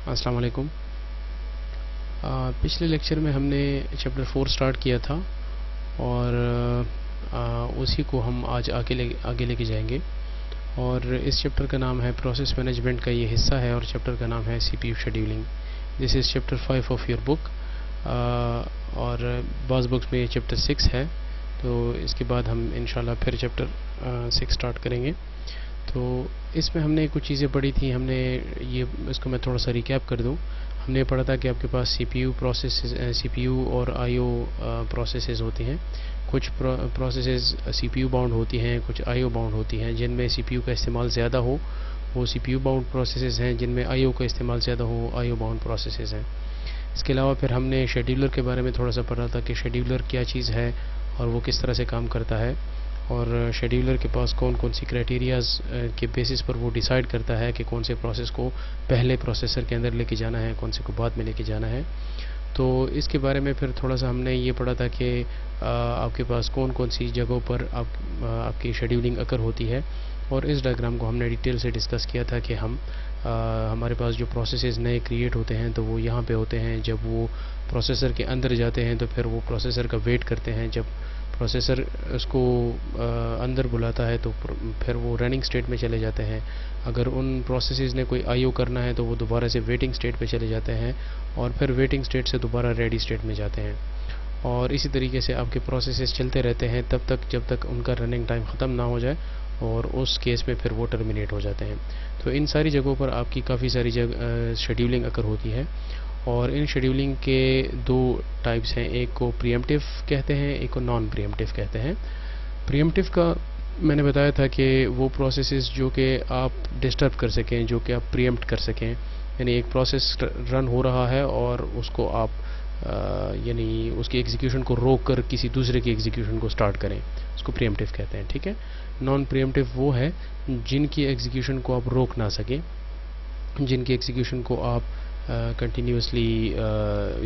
अस्सलाम वालेकुम। पिछले लेक्चर में हमने चैप्टर 4 स्टार्ट किया था और उसी को हम आज आगे लेके जाएंगे। और इस चैप्टर का नाम है प्रोसेस मैनेजमेंट का ये हिस्सा है और चैप्टर का नाम है CPU scheduling. This is chapter 5 of your book. और बाज़ बुक्स में ये चैप्टर 6 है, तो इसके बाद हम इंशाल्लाह फिर चैप्टर 6 स्टार्ट करेंगे। तो इसमें हमने कुछ चीज़ें पढ़ी थी। हमने ये इसको मैं थोड़ा सा रिकैप कर दूं। हमने पढ़ा था कि आपके पास सीपीयू और आईओ प्रोसेसेस होती हैं। कुछ प्रोसेसेस सीपीयू बाउंड होती हैं, कुछ आईओ बाउंड होती हैं। जिनमें सीपीयू का इस्तेमाल ज़्यादा हो वो सीपीयू बाउंड प्रोसेसेस हैं, जिनमें आईओ का इस्तेमाल ज़्यादा हो आईओ बाउंड प्रोसेसेस हैं। इसके अलावा फिर हमने शेड्यूलर के बारे में थोड़ा सा पढ़ा था कि शेड्यूलर क्या चीज़ है और वो किस तरह से काम करता है, और शेड्यूलर के पास कौन कौन सी क्राइटेरियाज़ के बेसिस पर वो डिसाइड करता है कि कौन से प्रोसेस को पहले प्रोसेसर के अंदर लेके जाना है, कौन से को बाद में लेके जाना है। तो इसके बारे में फिर थोड़ा सा हमने ये पढ़ा था कि आपके पास कौन कौन सी जगहों पर आपकी शेड्यूलिंग अकर होती है। और इस डायग्राम को हमने डिटेल से डिस्कस किया था कि हमारे पास जो प्रोसेसेस नए क्रिएट होते हैं तो वो यहाँ पे होते हैं। जब वो प्रोसेसर के अंदर जाते हैं तो फिर वो प्रोसेसर का वेट करते हैं। जब प्रोसेसर उसको अंदर बुलाता है तो फिर वो रनिंग स्टेट में चले जाते हैं। अगर उन प्रोसेसेस ने कोई आईओ करना है तो वो दोबारा से वेटिंग स्टेट पे चले जाते हैं और फिर वेटिंग स्टेट से दोबारा रेडी स्टेट में जाते हैं। और इसी तरीके से आपके प्रोसेसेस चलते रहते हैं तब तक जब तक उनका रनिंग टाइम ख़त्म ना हो जाए, और उस केस में फिर वो टर्मिनेट हो जाते हैं। तो इन सारी जगहों पर आपकी काफ़ी सारी शेड्यूलिंग अकर होती है। और इन शेड्यूलिंग के दो टाइप्स हैं, एक को प्रीएम्प्टिव कहते हैं, एक को नॉन प्रीएम्प्टिव कहते हैं। प्रीएम्प्टिव का मैंने बताया था कि वो प्रोसेसेस जो कि आप डिस्टर्ब कर सकें, जो कि आप प्रीएम्प्ट कर सकें, यानी एक प्रोसेस रन हो रहा है और उसको आप यानी उसकी एग्जीक्यूशन को रोक कर किसी दूसरे की एग्जीक्यूशन को स्टार्ट करें, उसको प्रीएम्प्टिव कहते हैं। ठीक है। नॉन प्रीएम्प्टिव वो है जिनकी एग्जीक्यूशन को आप रोक ना सकें, जिनकी एग्जीक्यूशन को आप कंटिन्यूसली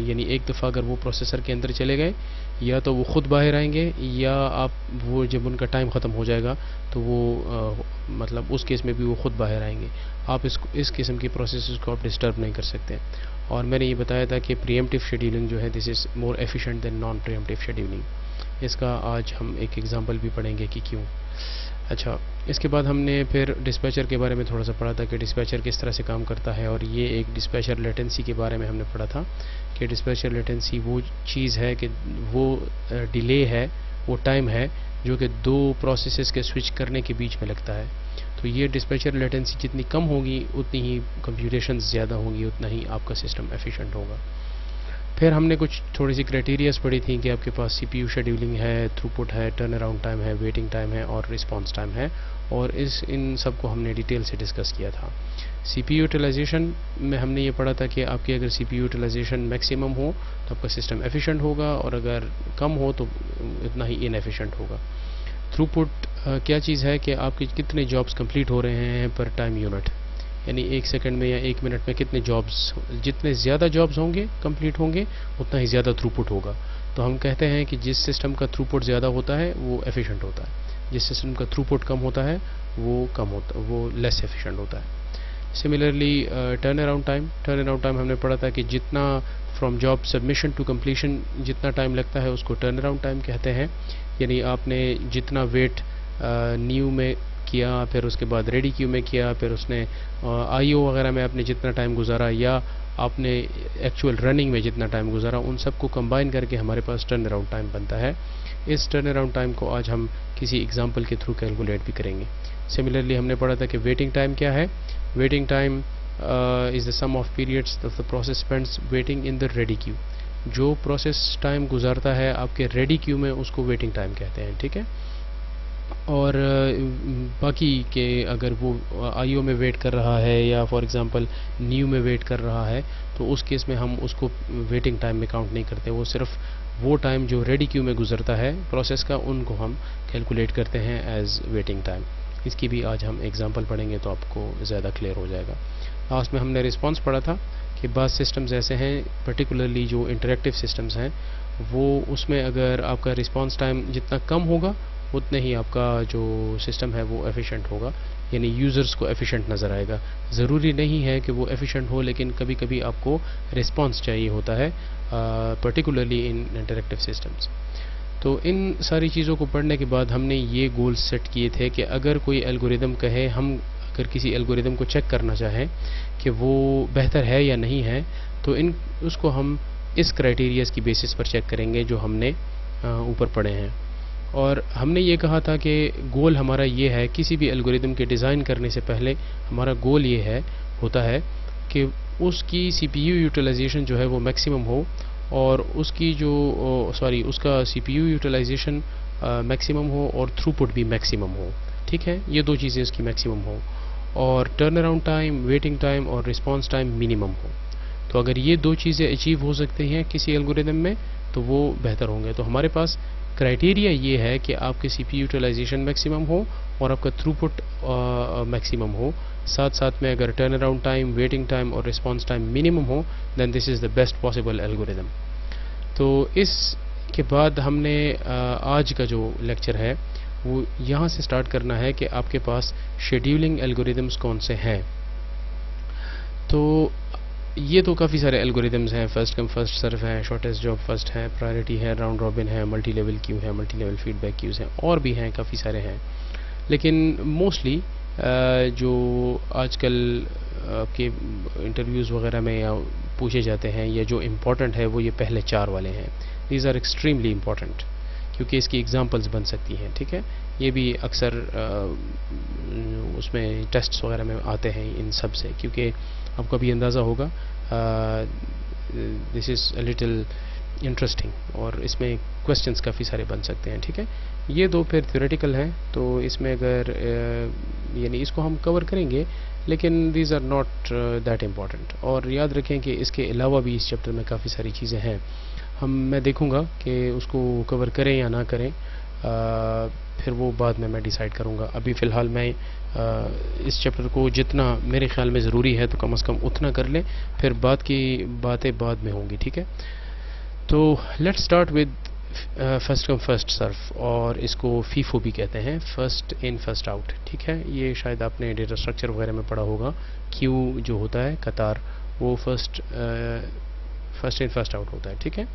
यानी एक दफ़ा अगर वो प्रोसेसर के अंदर चले गए या तो वो ख़ुद बाहर आएंगे, या आप वो जब उनका टाइम ख़त्म हो जाएगा तो वो मतलब उस केस में भी वो ख़ुद बाहर आएंगे। आप इस किस्म की प्रोसेस को आप डिस्टर्ब नहीं कर सकते। और मैंने ये बताया था कि प्रीएम्प्टिव शेड्यूलिंग जो है this is more efficient then non pre-emptive scheduling. इसका आज हम एक एग्जांपल भी पढ़ेंगे कि क्यों। अच्छा, इसके बाद हमने फिर डिस्पैचर के बारे में थोड़ा सा पढ़ा था कि डिस्पैचर किस तरह से काम करता है। और ये एक डिस्पैचर लेटेंसी के बारे में हमने पढ़ा था कि डिस्पैचर लेटेंसी वो चीज़ है कि वो डिले है, वो टाइम है जो कि दो प्रोसेसेस के स्विच करने के बीच में लगता है। तो ये डिस्पैचर लेटेंसी जितनी कम होगी उतनी ही कंप्यूटेशन ज़्यादा होंगी, उतना ही आपका सिस्टम एफिशिएंट होगा। फिर हमने कुछ थोड़ी सी क्राइटेरियाज पढ़ी थी कि आपके पास सीपीयू शेड्यूलिंग है, थ्रूपुट है, टर्न अराउंड टाइम है, वेटिंग टाइम है और रिस्पांस टाइम है। और इन सब को हमने डिटेल से डिस्कस किया था। सीपीयू यूटिलाइजेशन में हमने ये पढ़ा था कि आपकी अगर सीपीयू यूटिलाइजेशन मैक्सिमम हो तो आपका सिस्टम एफिशिएंट होगा, और अगर कम हो तो इतना ही इनएफिशिएंट होगा। थ्रूपुट क्या चीज़ है कि आपके कितने जॉब्स कंप्लीट हो रहे हैं पर टाइम यूनिट, यानी एक सेकंड में या एक मिनट में कितने जॉब्स, जितने ज़्यादा जॉब्स होंगे कंप्लीट होंगे उतना ही ज़्यादा थ्रूपुट होगा। तो हम कहते हैं कि जिस सिस्टम का थ्रूपुट ज़्यादा होता है वो एफिशिएंट होता है, जिस सिस्टम का थ्रूपुट कम होता है वो लेस एफिशिएंट होता है। सिमिलरली टर्न अराउंड टाइम हमने पढ़ा था कि जितना from job submission to completion जितना टाइम लगता है उसको टर्न अराउंड टाइम कहते हैं। यानी आपने जितना वेट न्यू में किया, फिर उसके बाद रेडी क्यू में किया, फिर उसने आईओ वगैरह में आपने जितना टाइम गुजारा, या आपने एक्चुअल रनिंग में जितना टाइम गुजारा, उन सब को कंबाइन करके हमारे पास टर्न अराउंड टाइम बनता है। इस टर्न अराउंड टाइम को आज हम किसी एग्जांपल के थ्रू कैलकुलेट भी करेंगे। सिमिलरली हमने पढ़ा था कि वेटिंग टाइम क्या है। Waiting time is the sum of periods the process spends waiting in the ready queue. जो प्रोसेस टाइम गुजारता है आपके रेडी क्यू में उसको वेटिंग टाइम कहते हैं। ठीक है। और बाकी के अगर वो आईओ में वेट कर रहा है या फॉर एग्जांपल न्यू में वेट कर रहा है तो उस केस में हम उसको वेटिंग टाइम में काउंट नहीं करते। वो सिर्फ वो टाइम जो रेडी क्यू में गुजरता है प्रोसेस का, उनको हम कैलकुलेट करते हैं एज वेटिंग टाइम। इसकी भी आज हम एग्जांपल पढ़ेंगे तो आपको ज़्यादा क्लियर हो जाएगा। लास्ट में हमने रिस्पांस पढ़ा था कि बाज़ सिस्टम्स ऐसे हैं, पर्टिकुलरली जो इंटरेक्टिव सिस्टम्स हैं, वो उसमें अगर आपका रिस्पांस टाइम जितना कम होगा उतने ही आपका जो सिस्टम है वो एफिशिएंट होगा। यानी यूज़र्स को एफिशिएंट नज़र आएगा। ज़रूरी नहीं है कि वो एफिशिएंट हो, लेकिन कभी कभी आपको रिस्पॉन्स चाहिए होता है, पर्टिकुलरली इन इंटरेक्टिव सिस्टम्स। तो इन सारी चीज़ों को पढ़ने के बाद हमने ये गोल्स सेट किए थे कि अगर कोई एल्गोरिदम कहे, हम अगर किसी एल्गोरिदम को चेक करना चाहें कि वो बेहतर है या नहीं है, तो उसको हम इस क्राइटेरियाज़ की बेसिस पर चेक करेंगे जो हमने ऊपर पढ़े हैं। और हमने ये कहा था कि गोल हमारा ये है, किसी भी एल्गोरिदम के डिज़ाइन करने से पहले हमारा गोल ये होता है कि उसकी CPU यूटिलाइजेशन जो है वो मैक्सिमम हो, और उसकी उसका CPU यूटिलाइजेशन मैक्सिमम हो और थ्रूपुट भी मैक्सिमम हो। ठीक है, ये दो चीज़ें उसकी मैक्सिमम हो, और turn around time, waiting time और रिस्पांस टाइम मिनिमम हो। तो अगर ये दो चीज़ें अचीव हो सकती हैं किसी एल्गोरिदम में, तो वो बेहतर होंगे। तो हमारे पास क्राइटेरिया ये है कि आपके CPU यूटिलाइजेशन मैक्सिमम हो और आपका थ्रूपुट मैक्सिमम हो, साथ साथ में अगर turn around time, waiting time और रिस्पांस टाइम मिनिमम हो, then this is the best possible algorithm. तो इसके बाद हमने आज का जो लेक्चर है वो यहाँ से स्टार्ट करना है कि आपके पास शेड्यूलिंग एल्गोरिदम्स कौन से हैं। तो ये तो काफ़ी सारे एल्गोरिदम्स हैं, फर्स्ट कम फर्स्ट सर्व है, शॉर्टेस्ट जॉब फर्स्ट है, प्रायोरिटी है, राउंड रॉबिन है, मल्टी लेवल क्यू है, मल्टी लेवल फीडबैक क्यूज़ हैं, और भी हैं, काफ़ी सारे हैं। लेकिन मोस्टली जो आजकल आपके इंटरव्यूज़ वगैरह में या पूछे जाते हैं, या जो इम्पोर्टेंट है, वो ये पहले 4 वाले हैं। दीज आर एक्सट्रीमली इम्पॉर्टेंट, क्योंकि इसकी एग्जांपल्स बन सकती हैं। ठीक है, ये भी अक्सर उसमें टेस्ट्स वगैरह में आते हैं इन सब से, क्योंकि आपको अभी अंदाज़ा होगा this is a little interesting, और इसमें क्वेश्चंस काफ़ी सारे बन सकते हैं। ठीक है, ये दो फिर थ्योरेटिकल हैं, तो इसमें अगर यानी इसको हम कवर करेंगे, लेकिन these are not that important. और याद रखें कि इसके अलावा भी इस चैप्टर में काफ़ी सारी चीज़ें हैं, मैं देखूंगा कि उसको कवर करें या ना करें, फिर वो बाद में मैं डिसाइड करूंगा। अभी फ़िलहाल मैं इस चैप्टर को जितना मेरे ख्याल में ज़रूरी है तो कम से कम उतना कर लें, फिर बाद की बातें बाद में होंगी। ठीक है, तो let's start with first come first serve, और इसको फीफो भी कहते हैं, फर्स्ट इन फर्स्ट आउट। ठीक है, ये शायद आपने डेटा स्ट्रक्चर वगैरह में पढ़ा होगा, क्यू जो होता है कतार, वो फर्स्ट इन फर्स्ट आउट होता है। ठीक है,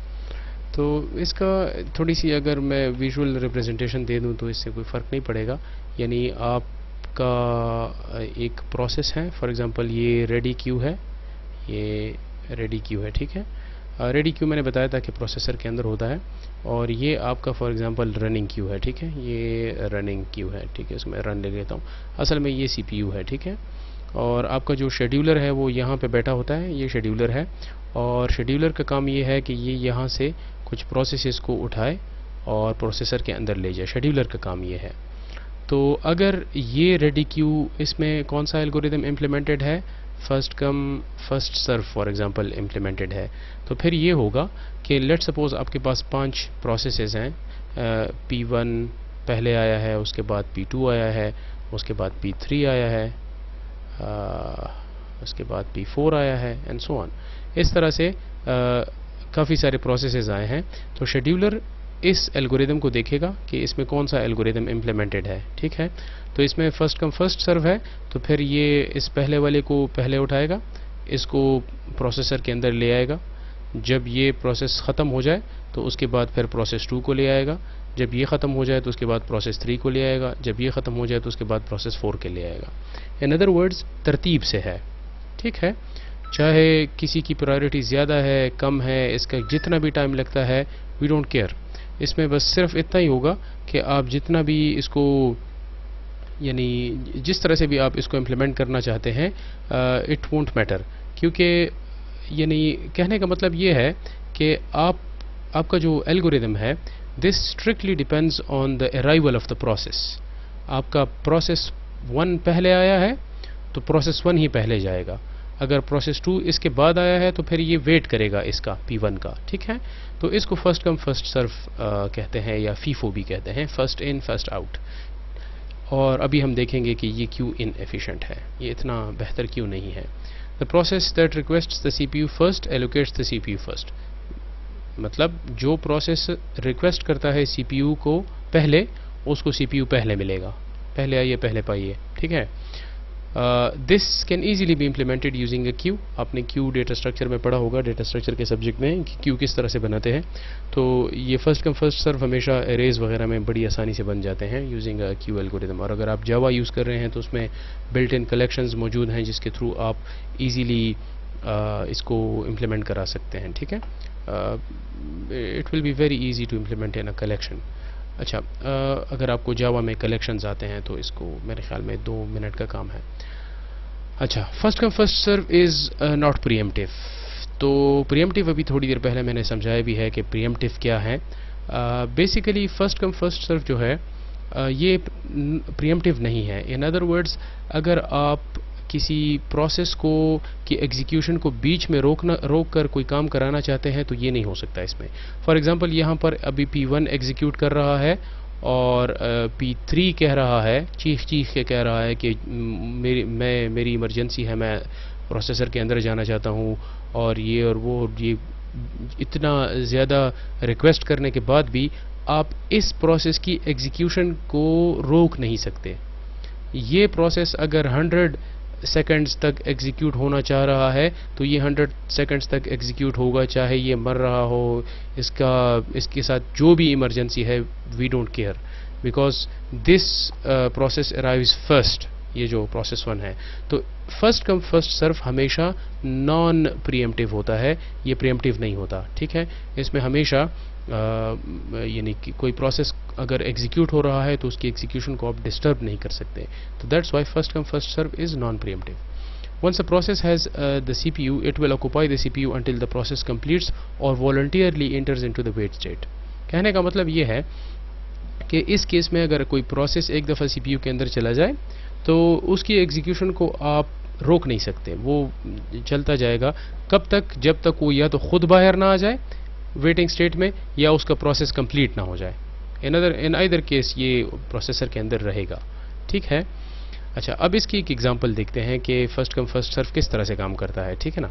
तो इसका थोड़ी सी अगर मैं विजुअल रिप्रेजेंटेशन दे दूं तो इससे कोई फ़र्क नहीं पड़ेगा। यानी आपका एक प्रोसेस है, फॉर एग्जांपल ये रेडी क्यू है, ये रेडी क्यू है। ठीक है, रेडी क्यू मैंने बताया था कि प्रोसेसर के अंदर होता है, और ये आपका फॉर एग्जांपल रनिंग क्यू है। ठीक है, ये रनिंग क्यू है। ठीक है, इसमें रन ले लेता हूँ, असल में ये CPU है। ठीक है, और आपका जो शेड्यूलर है वो यहाँ पे बैठा होता है, ये शेड्यूलर है, और शेड्यूलर का काम ये है कि ये यहाँ से कुछ प्रोसेसेस को उठाए और प्रोसेसर के अंदर ले जाए, शेड्यूलर का काम ये है। तो अगर ये रेडी क्यू, इसमें कौन सा एल्गोरिदम इम्प्लीमेंटेड है, first come first serve for example implemented है, तो फिर ये होगा कि लेट्स सपोज आपके पास 5 प्रोसेसेस हैं, P1 पहले आया है, उसके बाद P2 आया है, उसके बाद P3 आया है, उसके बाद P4 आया है, एंड सो ऑन। इस तरह से काफ़ी सारे प्रोसेसेस आए हैं। तो शेड्यूलर इस एल्गोरिदम को देखेगा कि इसमें कौन सा एल्गोरिदम इम्प्लीमेंटेड है। ठीक है, तो इसमें फर्स्ट कम फर्स्ट सर्व है, तो फिर ये इस पहले वाले को पहले उठाएगा, इसको प्रोसेसर के अंदर ले आएगा, जब ये प्रोसेस ख़त्म हो जाए तो उसके बाद फिर प्रोसेस 2 को ले आएगा, जब ये ख़त्म हो जाए तो उसके बाद प्रोसेस 3 को ले आएगा, जब ये ख़त्म हो जाए तो उसके बाद प्रोसेस 4 के ले आएगा। इन अदर वर्ड्स तरतीब से है। ठीक है, चाहे किसी की प्रायोरिटी ज़्यादा है, कम है, इसका जितना भी टाइम लगता है, वी डोंट केयर। इसमें बस सिर्फ इतना ही होगा कि आप जितना भी इसको, यानी जिस तरह से भी आप इसको इम्प्लीमेंट करना चाहते हैं, इट वोंट मैटर, क्योंकि यानी कहने का मतलब ये है कि आपका जो एल्गोरिदम है, this strictly depends on the arrival of the process. आपका प्रोसेस 1 पहले आया है तो प्रोसेस 1 ही पहले जाएगा, अगर प्रोसेस 2 इसके बाद आया है तो फिर ये वेट करेगा इसका P1 का। ठीक है, तो इसको फर्स्ट कम फर्स्ट सर्व कहते हैं, या फीफो भी कहते हैं, फर्स्ट इन फर्स्ट आउट। और अभी हम देखेंगे कि ये क्यों इनएफिशिएंट है, ये इतना बेहतर क्यों नहीं है। The process that requests the CPU first allocates the CPU first, मतलब जो प्रोसेस रिक्वेस्ट करता है CPU को पहले, उसको CPU पहले मिलेगा, पहले आइए पहले पाइए, ठीक है। This can easily be implemented using a Q. आपने क्यू डेटा स्ट्रक्चर में पढ़ा होगा, डेटा स्ट्रक्चर के सब्जेक्ट में, कि क्यू किस तरह से बनाते हैं। तो ये फर्स्ट कम फर्स्ट सर्व हमेशा एरेज वगैरह में बड़ी आसानी से बन जाते हैं यूजिंग अ क्यू एल्गोरिदम। और अगर आप जावा यूज़ कर रहे हैं तो उसमें बिल्ट इन कलेक्शंस मौजूद हैं जिसके थ्रू आप इजीली इसको इम्प्लीमेंट करा सकते हैं, ठीक है। It will be very easy to implement in a collection. अच्छा, अगर आपको जावा में कलेक्शंस आते हैं तो इसको मेरे ख्याल में 2 मिनट का काम है। अच्छा, first come first serve is not preemptive. तो प्रीएम्प्टिव अभी थोड़ी देर पहले मैंने समझाया भी है कि प्रीएम्प्टिव क्या है। Basically first come first serve जो है ये प्रीएम्प्टिव नहीं है। इन अदर वर्ड्स, अगर आप किसी प्रोसेस को की एग्जीक्यूशन को बीच में रोक कर कोई काम कराना चाहते हैं तो ये नहीं हो सकता इसमें। फॉर एग्जांपल यहाँ पर अभी P1 एग्जीक्यूट कर रहा है और P3 कह रहा है, चीख के कह रहा है कि मेरी इमरजेंसी है, मैं प्रोसेसर के अंदर जाना चाहता हूँ और ये इतना ज़्यादा रिक्वेस्ट करने के बाद भी आप इस प्रोसेस की एग्जीक्यूशन को रोक नहीं सकते। ये प्रोसेस अगर 100 सेकंड्स तक एग्जीक्यूट होना चाह रहा है तो ये 100 सेकंड्स तक एग्जीक्यूट होगा, चाहे ये मर रहा हो, इसके साथ जो भी इमरजेंसी है, we don't care, because this process arrives first. ये जो प्रोसेस 1 है, तो फर्स्ट कम फर्स्ट सर्व हमेशा नॉन प्रीएम्प्टिव होता है, ये प्रीएम्प्टिव नहीं होता, ठीक है। इसमें हमेशा यानी कि कोई प्रोसेस अगर एग्जीक्यूट हो रहा है तो उसकी एग्जीक्यूशन को आप डिस्टर्ब नहीं कर सकते। तो that's why first come first serve is non preemptive. Once a process has the CPU, it will occupy the CPU until the process completes or voluntarily enters into the wait state। कहने का मतलब ये है कि इस case में अगर कोई प्रोसेस एक दफ़ा CPU के अंदर चला जाए तो उसकी एग्जीक्यूशन को आप रोक नहीं सकते, वो चलता जाएगा। कब तक? जब तक वो या तो खुद बाहर ना आ जाए वेटिंग स्टेट में या उसका प्रोसेस कंप्लीट ना हो जाए। इन आइदर केस ये प्रोसेसर के अंदर रहेगा, ठीक है। अच्छा, अब इसकी एक एग्जांपल देखते हैं कि फर्स्ट कम फर्स्ट सर्व किस तरह से काम करता है, ठीक है ना।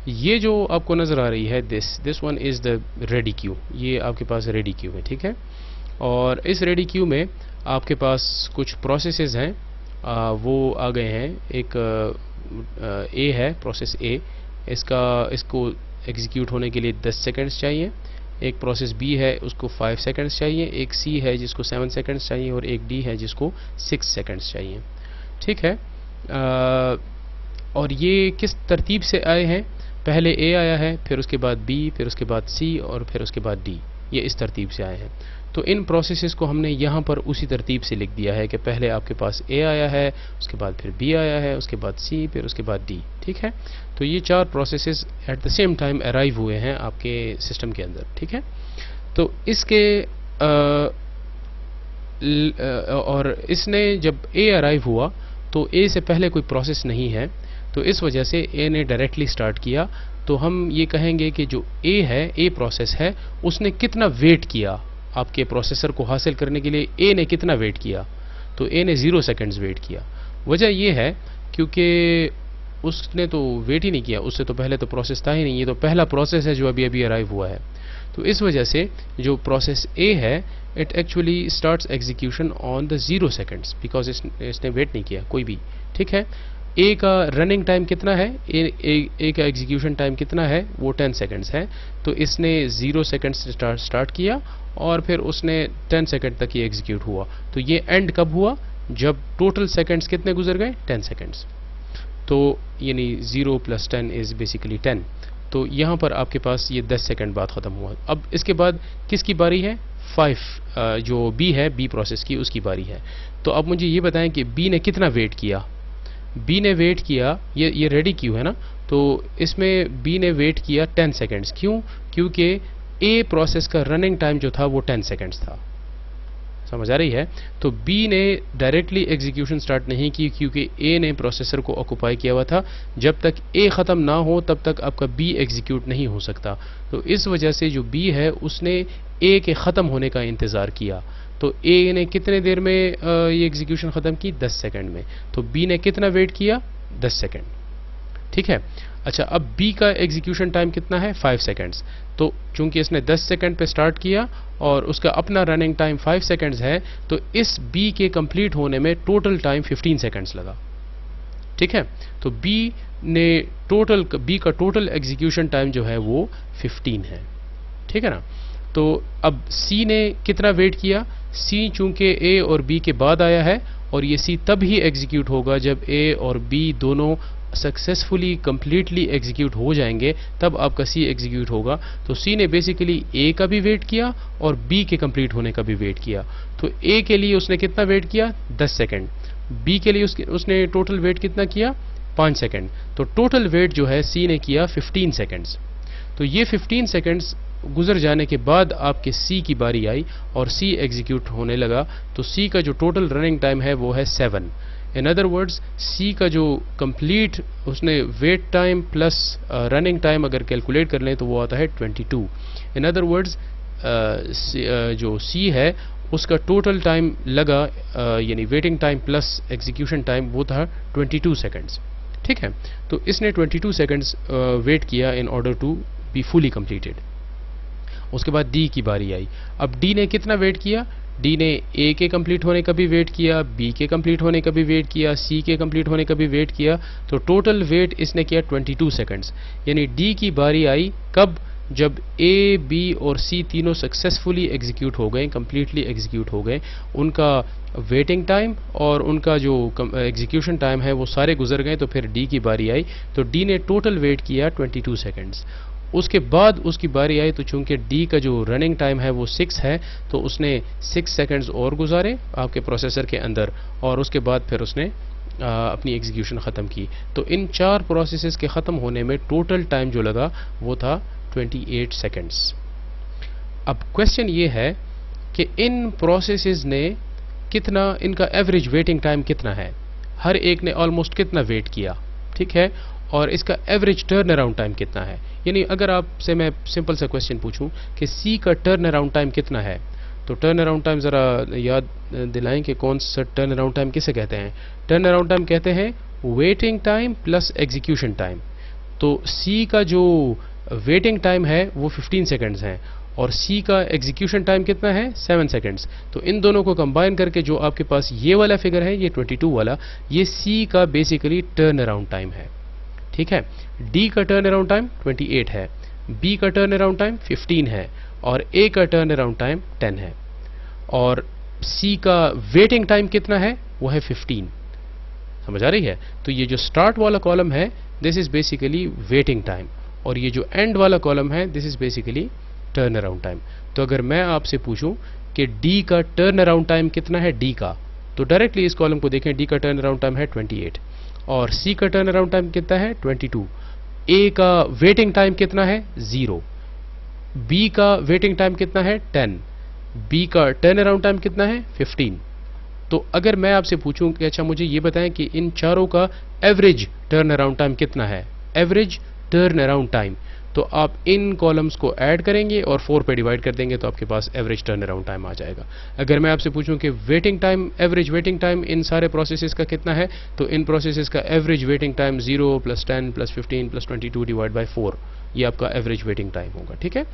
ये जो आपको नज़र आ रही है this one is the ready Q. ये आपके पास रेडी क्यू है, ठीक है। और इस रेडी क्यू में आपके पास कुछ प्रोसेसेस हैं, वो आ गए हैं। एक ए है, प्रोसेस ए, इसको एग्जीक्यूट होने के लिए 10 सेकंड्स चाहिए। एक प्रोसेस बी है, उसको 5 सेकंड्स चाहिए। एक सी है जिसको 7 सेकंड्स चाहिए और एक डी है जिसको 6 सेकंड्स चाहिए, ठीक है। और ये किस तरतीब से आए हैं? पहले ए आया है, फिर उसके बाद बी, फिर उसके बाद सी और फिर उसके बाद डी। ये इस तरतीब से आए हैं। तो इन प्रोसेसेस को हमने यहाँ पर उसी तरतीब से लिख दिया है कि पहले आपके पास ए आया है, उसके बाद फिर बी आया है, उसके बाद सी, फिर उसके बाद डी, ठीक है। तो ये 4 processes at the same time arrive हुए हैं आपके सिस्टम के अंदर, ठीक है। तो इसके और इसने जब ए अराइव हुआ तो ए से पहले कोई प्रोसेस नहीं है, तो इस वजह से ए ने डायरेक्टली स्टार्ट किया। तो हम ये कहेंगे कि जो ए है, ए प्रोसेस है, उसने कितना वेट किया आपके प्रोसेसर को हासिल करने के लिए। ए ने कितना वेट किया? तो ए ने 0 सेकंड्स वेट किया। वजह यह है क्योंकि उसने तो वेट ही नहीं किया, उससे तो पहले तो प्रोसेस था ही नहीं, ये तो पहला प्रोसेस है जो अभी अराइव हुआ है। तो इस वजह से जो प्रोसेस ए है, it actually starts execution on the 0 seconds, because इसने वेट नहीं किया कोई भी, ठीक है। ए का रनिंग टाइम कितना है? ए का एग्जीक्यूशन टाइम कितना है? वो 10 सेकंड्स है। तो इसने 0 सेकंड्स से स्टार्ट किया और फिर उसने 10 सेकंड तक ये एग्जीक्यूट हुआ। तो ये एंड कब हुआ? जब टोटल सेकंड्स कितने गुजर गए? 10 सेकंड्स। तो यानी 0 + 10 इज़ बेसिकली 10। तो यहाँ पर आपके पास ये 10 सेकंड बाद ख़त्म हुआ। अब इसके बाद किसकी बारी है? 5 जो बी है, बी प्रोसेस की, उसकी बारी है। तो अब मुझे ये बताएं कि बी ने कितना वेट किया? बी ने वेट किया, ये रेडी क्यू है ना, तो इसमें बी ने वेट किया 10 सेकंड्स। क्यों? क्योंकि ए प्रोसेस का रनिंग टाइम जो था वो 10 सेकंड्स था। समझ आ रही है? तो बी ने डायरेक्टली एग्जीक्यूशन स्टार्ट नहीं की क्योंकि ए ने प्रोसेसर को ऑक्यूपाई किया हुआ था। जब तक ए ख़त्म ना हो तब तक आपका बी एग्जीक्यूट नहीं हो सकता। तो इस वजह से जो बी है उसने ए के ख़त्म होने का इंतज़ार किया। तो ए ने कितने देर में ये एग्जीक्यूशन ख़त्म की? 10 सेकंड में। तो बी ने कितना वेट किया? 10 सेकंड। ठीक है। अच्छा, अब B का एग्जीक्यूशन टाइम कितना है? 5 सेकेंड्स। तो चूंकि इसने 10 सेकेंड पे स्टार्ट किया और उसका अपना रनिंग टाइम 5 सेकेंड्स है, तो इस B के कंप्लीट होने में टोटल टाइम 15 सेकेंड्स लगा। ठीक है, तो B का टोटल एग्जीक्यूशन टाइम जो है वो 15 है। ठीक है ना। तो अब C ने कितना वेट किया? C चूंकि A और B के बाद आया है, और ये C तब ही एग्जीक्यूट होगा जब A और B दोनों सक्सेसफुली कंप्लीटली एग्जीक्यूट हो जाएंगे, तब आपका C एग्जीक्यूट होगा। तो C ने बेसिकली A का भी वेट किया और B के कंप्लीट होने का भी वेट किया। तो A के लिए उसने कितना वेट किया? 10 सेकेंड। B के लिए उसने टोटल वेट कितना किया? 5 सेकेंड। तो टोटल वेट जो है C ने किया 15 सेकेंड्स। तो ये 15 सेकेंड्स गुजर जाने के बाद आपके C की बारी आई और C एग्जीक्यूट होने लगा। तो C का जो टोटल रनिंग टाइम है वो है 7। इन अदर वर्ड्स, C का जो कंप्लीट उसने wait time plus running time अगर कैलकुलेट कर लें तो वो आता है 22। इन अदर वर्ड्स, जो C है उसका टोटल टाइम लगा, यानी waiting time plus execution time, वो था 22 सेकेंड्स। ठीक है, तो इसने 22 सेकेंड्स वेट किया in order to be fully completed. उसके बाद D की बारी आई। अब D ने कितना वेट किया? D ने A के कंप्लीट होने का भी वेट किया, B के कंप्लीट होने का भी वेट किया, C के कंप्लीट होने का भी वेट किया। तो टोटल वेट इसने किया 22 सेकेंड्स। यानी D की बारी आई कब? जब A, B और C तीनों सक्सेसफुली एग्जीक्यूट हो गए, कंप्लीटली एग्जीक्यूट हो गए, उनका वेटिंग टाइम और उनका जो एग्जीक्यूशन टाइम है वो सारे गुजर गए। तो फिर D की बारी आई, तो D ने टोटल वेट किया 22 सेकेंड्स। उसके बाद उसकी बारी आई, तो चूंकि D का जो रनिंग टाइम है वो 6 है, तो उसने 6 सेकेंड्स और गुजारे आपके प्रोसेसर के अंदर, और उसके बाद फिर उसने अपनी एग्जीक्यूशन ख़त्म की। तो इन 4 प्रोसेसेस के ख़त्म होने में टोटल टाइम जो लगा वो था 28 सेकेंड्स। अब क्वेश्चन ये है कि इन प्रोसेसेस ने कितना, इनका एवरेज वेटिंग टाइम कितना है? हर एक ने ऑलमोस्ट कितना वेट किया? ठीक है, और इसका एवरेज टर्न अराउंड टाइम कितना है? यानी अगर आपसे मैं सिंपल सा क्वेश्चन पूछूं कि C का टर्न अराउंड टाइम कितना है, तो टर्न अराउंड टाइम ज़रा याद दिलाएं कि कौन सा टर्न अराउंड टाइम किसे कहते हैं? टर्न अराउंड टाइम कहते हैं waiting time plus execution time. तो C का जो वेटिंग टाइम है वो 15 सेकेंड्स है और C का एग्जीक्यूशन टाइम कितना है? 7 सेकेंड्स। तो इन दोनों को कंबाइन करके जो आपके पास ये वाला फिगर है, ये 22 वाला, ये C का बेसिकली टर्न अराउंड टाइम है। ठीक है, D का टर्न अराउंड टाइम 28 है, B का टर्न अराउंड टाइम 15 है और A का टर्न अराउंड टाइम 10 है, और C का वेटिंग टाइम कितना है? वो है 15। समझ आ रही है? तो ये जो स्टार्ट वाला कॉलम है this is basically waiting time, और ये जो एंड वाला कॉलम है this is basically turn around time. तो अगर मैं आपसे पूछूं कि D का टर्न अराउंड टाइम कितना है D का, तो डायरेक्टली इस कॉलम को देखें, D का टर्न अराउंड टाइम है 28 और C का टर्न अराउंड टाइम कितना है? 22। A का वेटिंग टाइम कितना है? 0। B का वेटिंग टाइम कितना है? 10। B का टर्न अराउंड टाइम कितना है? 15। तो अगर मैं आपसे पूछूं कि अच्छा मुझे ये बताएं कि इन चारों का एवरेज टर्न अराउंड टाइम कितना है, एवरेज टर्न अराउंड टाइम, तो आप इन कॉलम्स को ऐड करेंगे और 4 पे डिवाइड कर देंगे तो आपके पास एवरेज टर्न अराउंड टाइम आ जाएगा। अगर मैं आपसे पूछूं कि waiting time, average waiting time in सारे प्रोसेसेस का कितना है, तो इन प्रोसेसेस का average waiting time 0 + 10 + 15 + 22 divide by 4, ये आपका एवरेज वेटिंग टाइम होगा। ठीक है,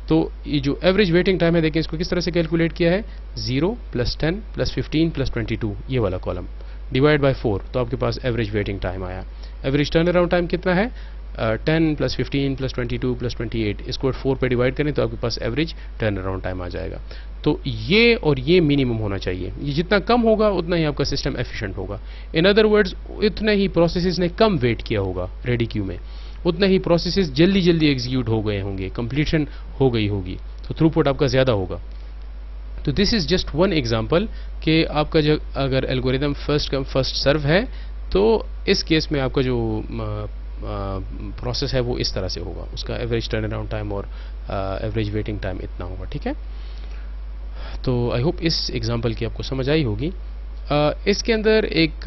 तो ये जो एवरेज वेटिंग टाइम है देखिए इसको किस तरह से कैलकुलेट किया है, 0 + 10 + 15 + 22, ये वाला कॉलम डिवाइड बाई 4, तो आपके पास एवरेज वेटिंग टाइम आया। एवरेज टर्न अराउंड टाइम कितना है? 10 + 15 + 22 + 28, इसको 4 पे डिवाइड करें तो आपके पास एवरेज टर्न अराउंड टाइम आ जाएगा। तो ये और ये मिनिमम होना चाहिए, ये जितना कम होगा उतना ही आपका सिस्टम एफिशिएंट होगा। इन अदर वर्ड्स, उतने ही प्रोसेसेस ने कम वेट किया होगा रेडी क्यू में, उतना ही प्रोसेसेस जल्दी जल्दी एग्जीक्यूट हो गए होंगे, कंप्लीशन हो गई होगी, तो थ्रूपुट आपका ज़्यादा होगा। तो this is just one example कि आपका जो अगर algorithm first come first serve है तो इस केस में आपका जो प्रोसेस है वो इस तरह से होगा, उसका एवरेज टर्न अराउंड टाइम और एवरेज वेटिंग टाइम इतना होगा। ठीक है, तो आई होप इस एग्जांपल की आपको समझ आई होगी। इसके अंदर एक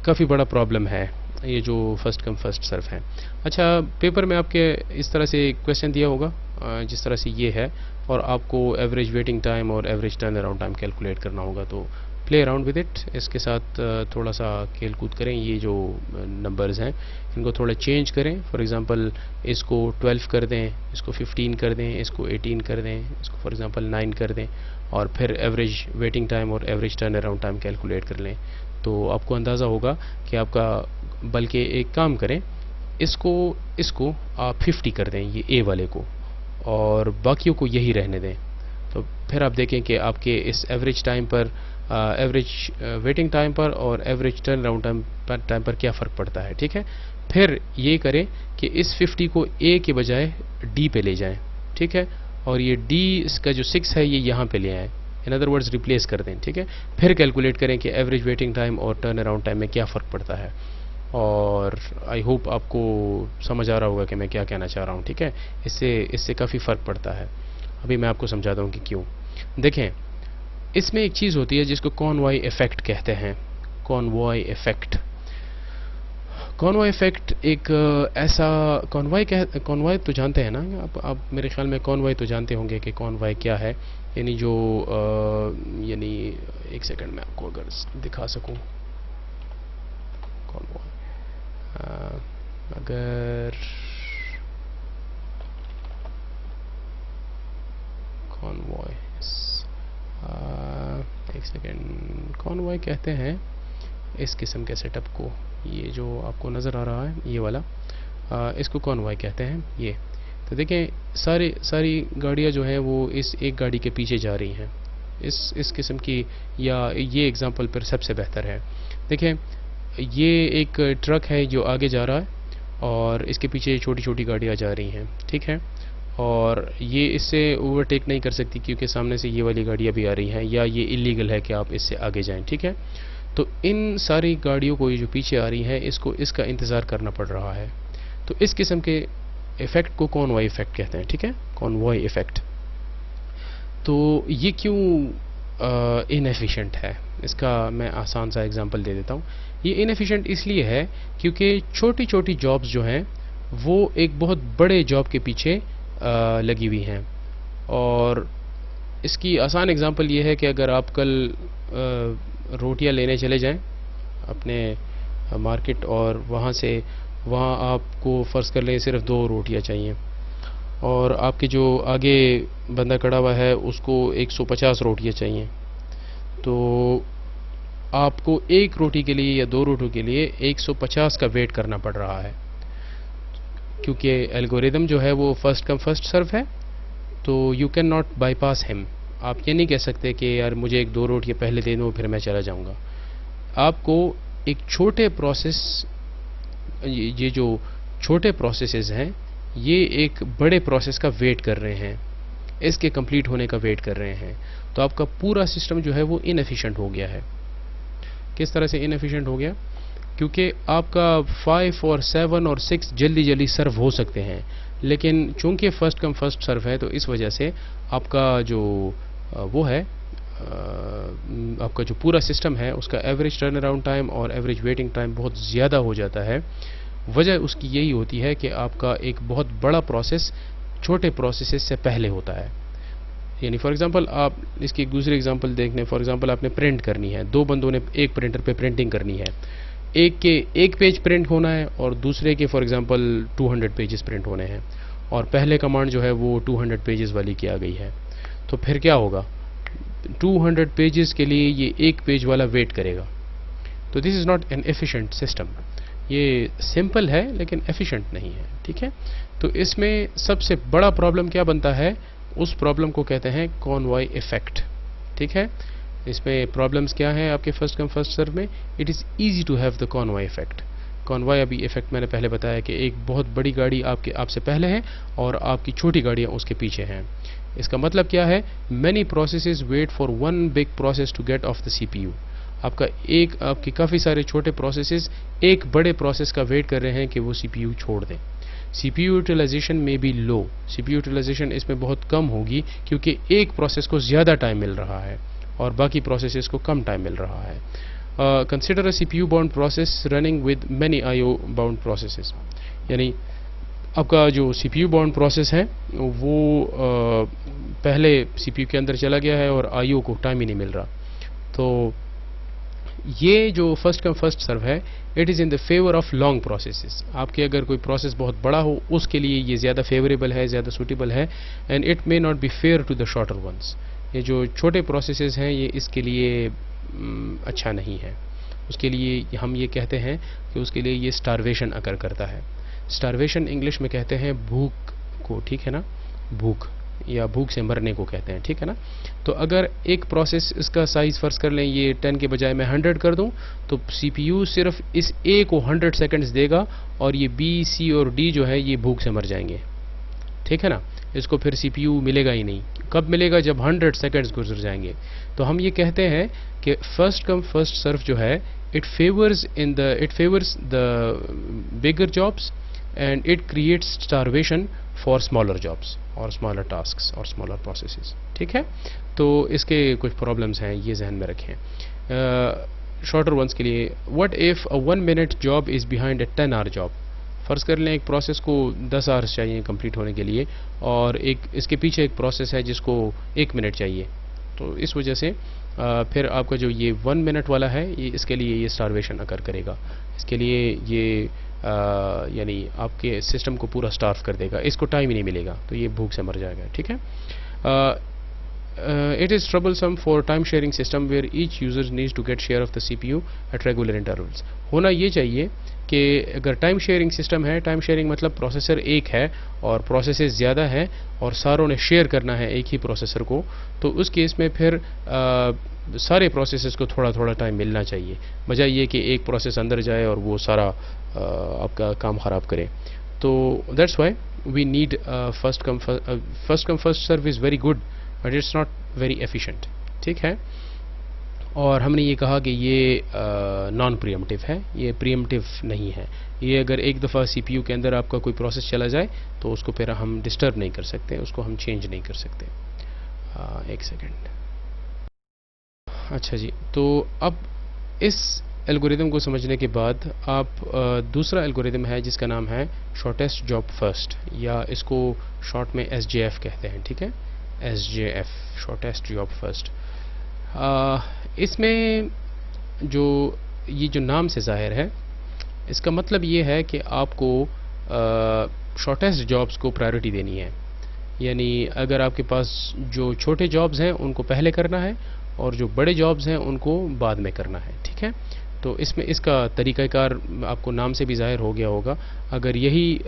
काफ़ी बड़ा प्रॉब्लम है, ये जो फर्स्ट कम फर्स्ट सर्व है। अच्छा, पेपर में आपके इस तरह से क्वेश्चन दिया होगा जिस तरह से ये है, और आपको एवरेज वेटिंग टाइम और average turn around time calculate करना होगा। तो प्ले अराउंड विद इट, इसके साथ थोड़ा सा खेल कूद करें। ये जो नंबर्स हैं इनको थोड़ा चेंज करें। फॉर एग्ज़ाम्पल इसको 12 कर दें, इसको 15 कर दें, इसको 18 कर दें, इसको फॉर एग्ज़ाम्पल 9 कर दें, और फिर एवरेज वेटिंग टाइम और average turn around time calculate कर लें। तो आपको अंदाज़ा होगा कि आपका, बल्कि एक काम करें, इसको आप 50 कर दें, ये ए वाले को, और बाकियों को यही रहने दें। तो फिर आप देखें कि आपके इस एवरेज टाइम पर, एवरेज वेटिंग टाइम पर और एवरेज टर्न अराउंड टाइम पर क्या फ़र्क पड़ता है। ठीक है, फिर ये करें कि इस 50 को ए के बजाय डी पे ले जाएं। ठीक है, और ये डी इसका जो 6 है ये यहाँ पे ले आएँ, इन अदर वर्ड्स रिप्लेस कर दें। ठीक है, फिर कैलकुलेट करें कि एवरेज वेटिंग टाइम और टर्न अराउंड टाइम में क्या फ़र्क पड़ता है। और आई होप आपको समझ आ रहा होगा कि मैं क्या कहना चाह रहा हूँ। ठीक है, इससे काफ़ी फ़र्क पड़ता है। अभी मैं आपको समझाता हूँ कि क्यों। देखें, इसमें एक चीज़ होती है जिसको कॉनवॉय इफ़ेक्ट कहते हैं। कॉनवॉय इफ़ेक्ट, कॉनवॉय इफ़ेक्ट एक ऐसा, कॉनवॉय तो जानते हैं ना आप मेरे ख्याल में कॉनवॉय तो जानते होंगे कि कॉनवॉय क्या है। यानी जो यानी एक सेकंड में आपको अगर दिखा सकूं कॉनवॉय, अगर कॉनवॉय, एक सेकेंड, कॉनवॉय कहते हैं इस किस्म के सेटअप को। ये जो आपको नज़र आ रहा है ये वाला, इसको कॉनवॉय कहते हैं। ये तो देखें, सारी गाड़ियाँ जो हैं वो इस एक गाड़ी के पीछे जा रही हैं, इस किस्म की, या ये एग्ज़ाम्पल पर सबसे बेहतर है। देखें, ये एक ट्रक है जो आगे जा रहा है और इसके पीछे छोटी छोटी गाड़ियाँ जा रही हैं। ठीक है, और ये इससे ओवरटेक नहीं कर सकती क्योंकि सामने से ये वाली गाड़ियाँ भी आ रही हैं, या ये इलीगल है कि आप इससे आगे जाएं। ठीक है, तो इन सारी गाड़ियों को ये जो पीछे आ रही हैं इसको इसका इंतज़ार करना पड़ रहा है। तो इस किस्म के इफ़ेक्ट को कॉनवॉय इफ़ेक्ट कहते हैं। ठीक है, कॉनवॉय इफ़ेक्ट। तो ये क्यों इनएफिशिएंट है, इसका मैं आसान सा एग्जांपल दे देता हूँ। ये इनएफिशिएंट इसलिए है क्योंकि छोटी छोटी जॉब्स जो हैं वो एक बहुत बड़े जॉब के पीछे लगी हुई हैं। और इसकी आसान एग्जांपल ये है कि अगर आप कल रोटियां लेने चले जाएं अपने मार्केट, और वहाँ आपको फ़र्ज़ कर लें सिर्फ 2 रोटियां चाहिए, और आपके जो आगे बंदा खड़ा हुआ है उसको 150 रोटियां चाहिए, तो आपको एक रोटी के लिए या 2 रोटियों के लिए 150 का वेट करना पड़ रहा है, क्योंकि एल्गोरिदम जो है वो फर्स्ट कम फर्स्ट सर्व है। तो you can not bypass him. आप ये नहीं कह सकते कि यार मुझे 1-2 रोटियाँ पहले दे दो फिर मैं चला जाऊंगा। आपको एक छोटे प्रोसेस, ये जो छोटे प्रोसेसेस हैं ये एक बड़े प्रोसेस का वेट कर रहे हैं, इसके कंप्लीट होने का वेट कर रहे हैं। तो आपका पूरा सिस्टम जो है वो इनएफिशिएंट हो गया है। किस तरह से इनएफिशिएंट हो गया? क्योंकि आपका 5 और 7 और 6 जल्दी जल्दी सर्व हो सकते हैं, लेकिन चूंकि फर्स्ट कम फर्स्ट सर्व है तो इस वजह से आपका जो वो है, आपका जो पूरा सिस्टम है उसका एवरेज टर्न अराउंड टाइम और एवरेज वेटिंग टाइम बहुत ज़्यादा हो जाता है। वजह उसकी यही होती है कि आपका एक बहुत बड़ा प्रोसेस छोटे प्रोसेसेस से पहले होता है। यानी फॉर एग्जांपल आप इसकी एक दूसरी एग्जांपल देख लें। फॉर एग्जांपल आपने प्रिंट करनी है, 2 बंदों ने एक प्रिंटर पे प्रिंटिंग करनी है, एक के 1 पेज प्रिंट होना है और दूसरे के फॉर एग्जांपल 200 पेजेस प्रिंट होने हैं, और पहले कमांड जो है वो 200 पेजेस वाली की आ गई है। तो फिर क्या होगा? 200 पेजेस के लिए ये 1 पेज वाला वेट करेगा। तो this is not an efficient system. ये सिंपल है लेकिन एफिशिएंट नहीं है। ठीक है, तो इसमें सबसे बड़ा प्रॉब्लम क्या बनता है? उस प्रॉब्लम को कहते हैं कॉनवॉय इफेक्ट। ठीक है, इसमें प्रॉब्लम्स क्या हैं आपके फर्स्ट कम फर्स्ट सर्व में? It is easy to have the convoy effect. Convoy अभी इफेक्ट मैंने पहले बताया कि एक बहुत बड़ी गाड़ी आपसे पहले है और आपकी छोटी गाड़ियाँ उसके पीछे हैं। इसका मतलब क्या है? Many processes wait for one big process to get off the CPU। आपके काफ़ी सारे छोटे प्रोसेसेस एक बड़े प्रोसेस का वेट कर रहे हैं कि वो CPU छोड़ दें। CPU यूटिलाइजेशन में भी लो, CPU यूटिलाइजेशन इसमें बहुत कम होगी क्योंकि एक प्रोसेस को ज़्यादा टाइम मिल रहा है और बाकी प्रोसेसेस को कम टाइम मिल रहा है। Consider a CPU bound process running with many IO bound processes. यानी आपका जो CPU बाउंड प्रोसेस है वो पहले CPU के अंदर चला गया है और IO को टाइम ही नहीं मिल रहा। तो ये जो फर्स्ट कम फर्स्ट सर्व है, it is in the favour of long processes. आपके अगर कोई प्रोसेस बहुत बड़ा हो उसके लिए ये ज़्यादा फेवरेबल है, ज़्यादा सूटेबल है, and it may not be fair to the shorter ones. ये जो छोटे प्रोसेसेस हैं ये इसके लिए अच्छा नहीं है। उसके लिए हम ये कहते हैं कि उसके लिए ये स्टारवेशन अकर करता है। स्टारवेशन इंग्लिश में कहते हैं भूख को, ठीक है ना, भूख या भूख से मरने को कहते हैं, ठीक है ना। तो अगर एक प्रोसेस इसका साइज़ फ़र्ज़ कर लें ये 10 के बजाय मैं 100 कर दूं, तो CPU सिर्फ इस A को 100 सेकंड्स देगा और ये B, C और D जो है ये भूख से मर जाएंगे, ठीक है ना। इसको फिर CPU मिलेगा ही नहीं। कब मिलेगा? जब 100 सेकंड्स गुजर जाएंगे। तो हम ये कहते हैं कि फर्स्ट कम फर्स्ट सर्व जो है it favours the bigger jobs and it creates starvation for smaller jobs और स्मॉलर टास्क्स और स्मॉलर प्रोसेसेस, ठीक है। तो इसके कुछ प्रॉब्लम्स हैं, ये जहन में रखें। शॉर्टर वंस के लिए, what if a 1 minute job is behind a 10 hour job. फ़र्ज़ कर लें एक प्रोसेस को 10 आवर्स चाहिए कंप्लीट होने के लिए और एक इसके पीछे एक प्रोसेस है जिसको 1 मिनट चाहिए। तो इस वजह से फिर आपका जो ये 1 मिनट वाला है ये इसके लिए ये स्टारवेशन अकर करेगा। इसके लिए ये यानी आपके सिस्टम को पूरा स्टार्व कर देगा, इसको टाइम ही नहीं मिलेगा, तो ये भूख से मर जाएगा, ठीक है। It is troublesome for time sharing system where each user needs to get share of the CPU at regular intervals. होना ये चाहिए कि अगर टाइम शेयरिंग सिस्टम है, टाइम शेयरिंग मतलब प्रोसेसर एक है और प्रोसेसेस ज़्यादा है और सारों ने शेयर करना है एक ही प्रोसेसर को, तो उस केस में फिर सारे प्रोसेसेस को थोड़ा थोड़ा टाइम मिलना चाहिए, बजाय ये कि एक प्रोसेस अंदर जाए और वो सारा आपका काम ख़राब करे। तो that's why we need first come first serve is very good but it's not very efficient, ठीक है। और हमने ये कहा कि ये नॉन प्रीएम्प्टिव है, ये प्रीएम्प्टिव नहीं है। ये अगर एक दफ़ा CPU के अंदर आपका कोई प्रोसेस चला जाए तो उसको फिर हम डिस्टर्ब नहीं कर सकते, उसको हम चेंज नहीं कर सकते। एक सेकेंड। अच्छा जी, तो अब इस एल्गोरिदम को समझने के बाद आप दूसरा एल्गोरिदम है जिसका नाम है शॉर्टेस्ट जॉब फर्स्ट, या इसको शॉर्ट में SJF कहते हैं, ठीक है, SJF, शॉर्टेस्ट जॉब फर्स्ट। इसमें ये जो नाम से ज़ाहिर है, इसका मतलब ये है कि आपको शॉर्टेस्ट जॉब्स को प्रायोरिटी देनी है। यानी अगर आपके पास जो छोटे जॉब्स हैं उनको पहले करना है और जो बड़े जॉब्स हैं उनको बाद में करना है, ठीक है। तो इसमें इसका तरीक़ाकार आपको नाम से भी ज़ाहिर हो गया होगा। अगर यही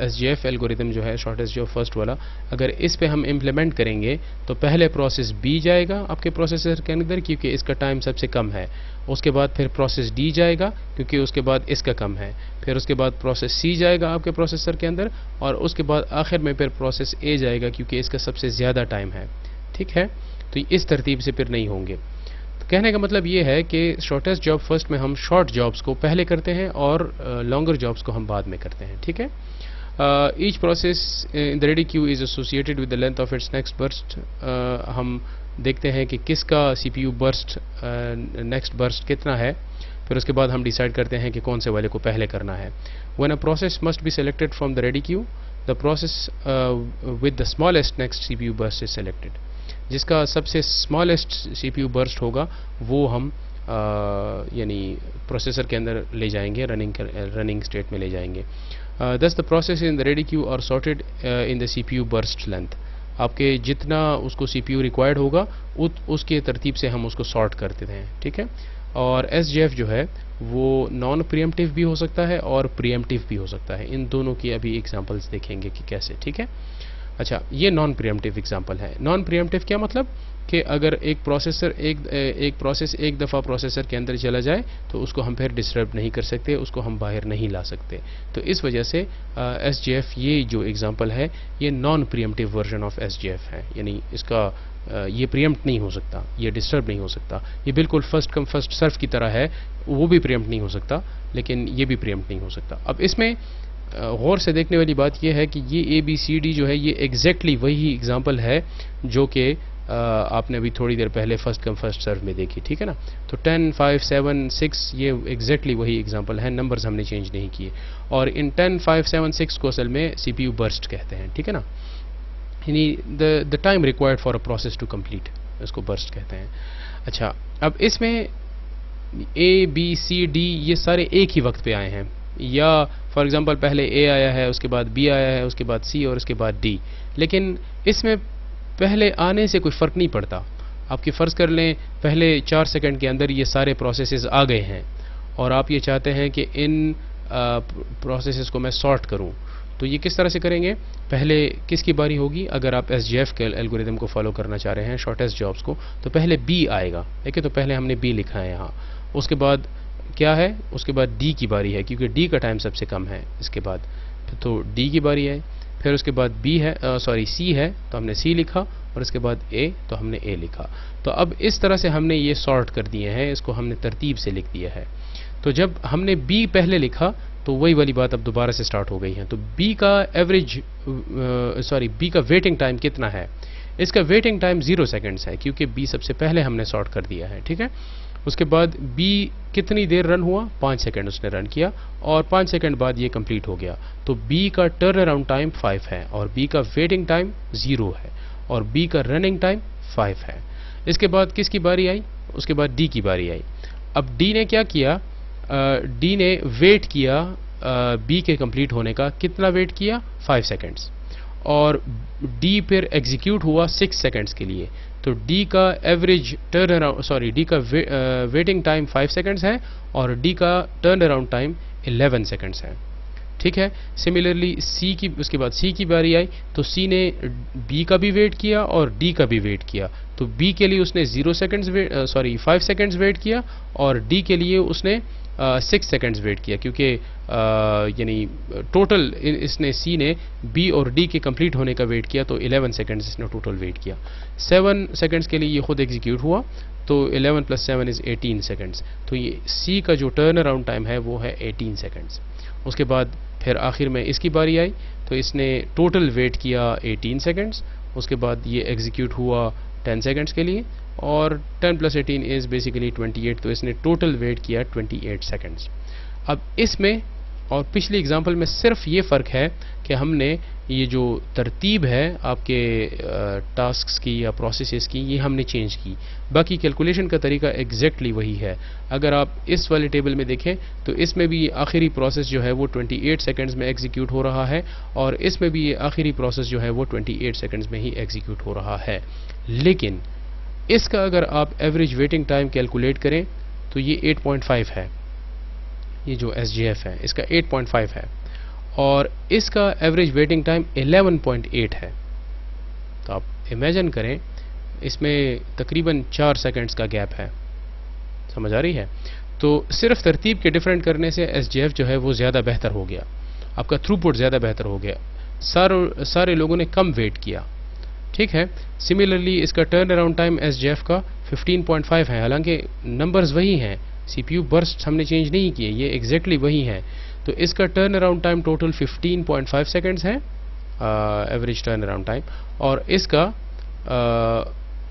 SJF एल्गोरिदम जो है शॉर्टेस्ट जॉब फर्स्ट वाला, अगर इस पे हम इम्प्लीमेंट करेंगे तो पहले प्रोसेस B जाएगा आपके प्रोसेसर के अंदर क्योंकि इसका टाइम सबसे कम है, उसके बाद फिर प्रोसेस D जाएगा क्योंकि उसके बाद इसका कम है, फिर उसके बाद प्रोसेस C जाएगा आपके प्रोसेसर के अंदर और उसके बाद आखिर में फिर प्रोसेस A जाएगा क्योंकि इसका सबसे ज़्यादा टाइम है, ठीक है। तो इस तरतीब से फिर नहीं होंगे। कहने का मतलब ये है कि शॉर्टेस्ट जॉब फर्स्ट में हम शॉर्ट जॉब्स को पहले करते हैं और लॉन्गर जॉब्स को हम बाद में करते हैं, ठीक है। Each process in the ready Q is associated with the length of its next burst. हम देखते हैं कि किसका CPU बर्स्ट नेक्स्ट बर्स्ट कितना है, फिर उसके बाद हम डिसाइड करते हैं कि कौन से वाले को पहले करना है। When a process must be selected from the ready Q, the process with the smallest next CPU burst is selected. जिसका सबसे स्मॉलेस्ट CPU बर्स्ट होगा वो हम यानी प्रोसेसर के अंदर ले जाएंगे, रनिंग स्टेट में ले जाएंगे। दस the process in the ready Q R sorted in the CPU burst length. आपके जितना उसको CPU रिक्वायर्ड होगा उसके तरतीब से हम उसको सॉर्ट करते हैं, ठीक है। और SJF जो है वो नॉन प्रीएम्प्टिव भी हो सकता है और प्रीएम्प्टिव भी हो सकता है। इन दोनों की अभी एग्जांपल्स देखेंगे कि कैसे, ठीक है। अच्छा, ये नॉन प्रीएम्प्टिव एग्जांपल है। नॉन प्रीएम्प्टिव क्या मतलब कि अगर एक प्रोसेस एक दफ़ा प्रोसेसर के अंदर चला जाए तो उसको हम फिर डिस्टर्ब नहीं कर सकते, उसको हम बाहर नहीं ला सकते। तो इस वजह से SJF ये जो एग्जांपल है ये non pre-emptive version of SJF है, यानी इसका ये प्रीएम्प्ट नहीं हो सकता, ये डिस्टर्ब नहीं हो सकता। ये बिल्कुल फर्स्ट कम फर्स्ट सर्व की तरह है, वो भी प्रीएम्प्ट नहीं हो सकता लेकिन ये भी प्रीएम्प्ट नहीं हो सकता। अब इसमें गौर से देखने वाली बात यह है कि ये ABCD जो है ये एग्जैक्टली वही एग्जांपल है जो कि आपने अभी थोड़ी देर पहले फर्स्ट कम फर्स्ट सर्व में देखी, ठीक है ना। तो 10, 5, 7, 6 ये एग्जैक्टली वही एग्जांपल है, नंबर्स हमने चेंज नहीं किए। और इन 10, 5, 7, 6 को असल में CPU बर्स्ट कहते हैं, ठीक है ना, यानी the time required for a process to complete, इसको बर्स्ट कहते हैं। अच्छा, अब इसमें ए बी सी डी ये सारे एक ही वक्त पे आए हैं, या फॉर एग्जांपल पहले ए आया है, उसके बाद बी आया है, उसके बाद सी और उसके बाद डी। लेकिन इसमें पहले आने से कोई फ़र्क नहीं पड़ता। आपकी फ़र्ज़ कर लें पहले 4 सेकंड के अंदर ये सारे प्रोसेसेस आ गए हैं और आप ये चाहते हैं कि इन प्रोसेसेस को मैं सॉर्ट करूं, तो ये किस तरह से करेंगे? पहले किसकी बारी होगी? अगर आप एसजेएफ के एल्गोरिदम को फॉलो करना चाह रहे हैं शॉर्टेस्ट जॉब्स को, तो पहले बी आएगा। देखिए, तो पहले हमने बी लिखा है यहाँ, उसके बाद क्या है? उसके बाद डी की बारी है, क्योंकि डी का टाइम सबसे कम है। इसके बाद तो डी की बारी है, फिर उसके बाद बी है, सी है, तो हमने सी लिखा, और इसके बाद ए, तो हमने ए लिखा। तो अब इस तरह से हमने ये सॉर्ट कर दिए हैं, इसको हमने तरतीब से लिख दिया है। तो जब हमने बी पहले लिखा तो वही वाली बात अब दोबारा से स्टार्ट हो गई है। तो बी का बी का वेटिंग टाइम कितना है? इसका वेटिंग टाइम 0 सेकंड्स है, क्योंकि बी सबसे पहले हमने सॉर्ट कर दिया है, ठीक है। उसके बाद बी कितनी देर रन हुआ? 5 सेकंड उसने रन किया, और 5 सेकंड बाद ये कंप्लीट हो गया। तो बी का टर्न अराउंड टाइम 5 है, और बी का वेटिंग टाइम 0 है, और बी का रनिंग टाइम 5 है। इसके बाद किसकी बारी आई? उसके बाद डी की बारी आई। अब डी ने क्या किया? डी ने वेट किया बी के कंप्लीट होने का। कितना वेट किया? 5 सेकंड्स, और डी फिर एग्जीक्यूट हुआ 6 सेकंड्स के लिए। तो डी का एवरेज टर्न अराउंड डी का वेटिंग टाइम 5 सेकंड्स है, और डी का टर्न अराउंड टाइम 11 सेकंड्स है, ठीक है। सिमिलरली सी की, उसके बाद सी की बारी आई, तो सी ने बी का भी वेट किया और डी का भी वेट किया। तो बी के लिए उसने 5 सेकंड्स वेट किया, और डी के लिए उसने 6 सेकंड्स वेट किया, क्योंकि यानी टोटल इसने सी ने बी और डी के कंप्लीट होने का वेट किया, तो 11 सेकंड्स इसने टोटल वेट किया। 7 सेकंड्स के लिए ये खुद एग्जीक्यूट हुआ, तो 11 + 7 इज़ 18 सेकंड्स। तो ये सी का जो टर्न अराउंड टाइम है वो है 18 सेकंड्स। उसके बाद फिर आखिर में इसकी बारी आई, तो इसने टोटल वेट किया 18 सेकंड्स। उसके बाद ये एग्जीक्यूट हुआ 10 सेकंड्स के लिए, और 10 + 18 इज़ बेसिकली 28, तो इसने टोटल वेट किया 28 सेकंड्स। अब इसमें और पिछली एग्जांपल में सिर्फ ये फ़र्क है कि हमने ये जो तरतीब है आपके टास्क्स की या प्रोसेसेस की, ये हमने चेंज की। बाकी कैलकुलेशन का तरीका एग्जैक्टली वही है। अगर आप इस वाले टेबल में देखें तो इसमें भी आखिरी प्रोसेस जो है वो 28 सेकंड्स में एग्जीक्यूट हो रहा है, और इसमें भी ये आखिरी प्रोसेस जो है वो 28 सेकंड्स में ही एग्जीक्यूट हो रहा है। लेकिन इसका अगर आप एवरेज वेटिंग टाइम कैलकुलेट करें तो ये 8.5 है। ये जो SGF है इसका 8.5 है, और इसका एवरेज वेटिंग टाइम 11.8 है। तो आप इमेजिन करें, इसमें तकरीबन 4 सेकंड्स का गैप है। समझ आ रही है? तो सिर्फ तरतीब के डिफरेंट करने से SGF जो है वो ज़्यादा बेहतर हो गया, आपका थ्रूपुट ज़्यादा बेहतर हो गया, सारे लोगों ने कम वेट किया, ठीक है। सिमिलरली इसका टर्न अराउंड टाइम SGF का 15.5 है, हालांकि नंबर्स वही हैं, CPU बर्स्ट हमने चेंज नहीं किए, ये एग्जैक्टली वही है। तो इसका turn around time total 15.5 seconds है एवरेज टर्न अराउंड टाइम, और इसका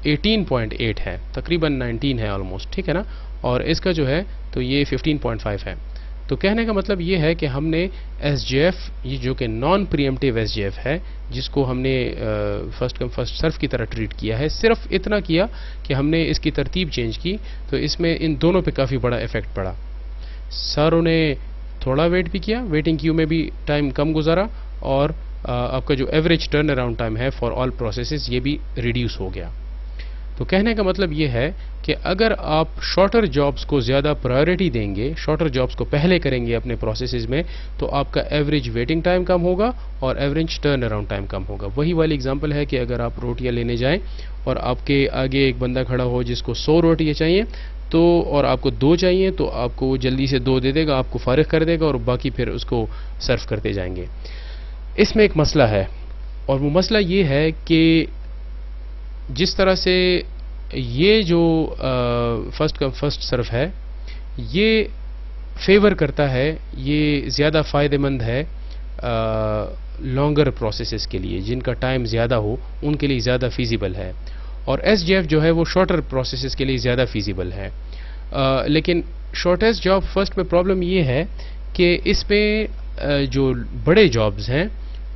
18.8 है, तकरीबन 19 है ऑलमोस्ट, ठीक है ना। और इसका जो है तो ये 15.5 है। तो कहने का मतलब ये है कि हमने SGF, ये जो कि नॉन प्रीएम्प्टिव SGF है, जिसको हमने फर्स्ट कम फर्स्ट सर्व की तरह ट्रीट किया है, सिर्फ इतना किया कि हमने इसकी तरतीब चेंज की, तो इसमें इन दोनों पे काफ़ी बड़ा इफेक्ट पड़ा। सारों ने थोड़ा वेट भी किया, वेटिंग क्यू में भी टाइम कम गुजारा, और आपका जो एवरेज टर्न अराउंड टाइम है फॉर ऑल प्रोसेसेस ये भी रिड्यूस हो गया। तो कहने का मतलब ये है कि अगर आप शॉर्टर जॉब्स को ज़्यादा प्रायोरिटी देंगे, शॉर्टर जॉब्स को पहले करेंगे अपने प्रोसेसेस में, तो आपका एवरेज वेटिंग टाइम कम होगा और एवरेज टर्न अराउंड टाइम कम होगा। वही वाली एग्जांपल है कि अगर आप रोटियां लेने जाएं और आपके आगे एक बंदा खड़ा हो जिसको 100 रोटियां चाहिए, तो और आपको 2 चाहिए, तो आपको वो जल्दी से 2 दे देगा, आपको फारिग कर देगा, और बाकी फिर उसको सर्व करते जाएंगे। इसमें एक मसला है, और वो मसला ये है कि जिस तरह से ये जो फर्स्ट कम फर्स्ट सर्व है, ये फेवर करता है, ये ज़्यादा फ़ायदेमंद है लॉन्गर प्रोसेसेस के लिए, जिनका टाइम ज़्यादा हो उनके लिए ज़्यादा फीजिबल है, और SGF जो है वो शॉर्टर प्रोसेसेस के लिए ज़्यादा फीजिबल है। लेकिन शॉर्टेस्ट जॉब फर्स्ट में प्रॉब्लम ये है कि इसमें जो बड़े जॉब्स हैं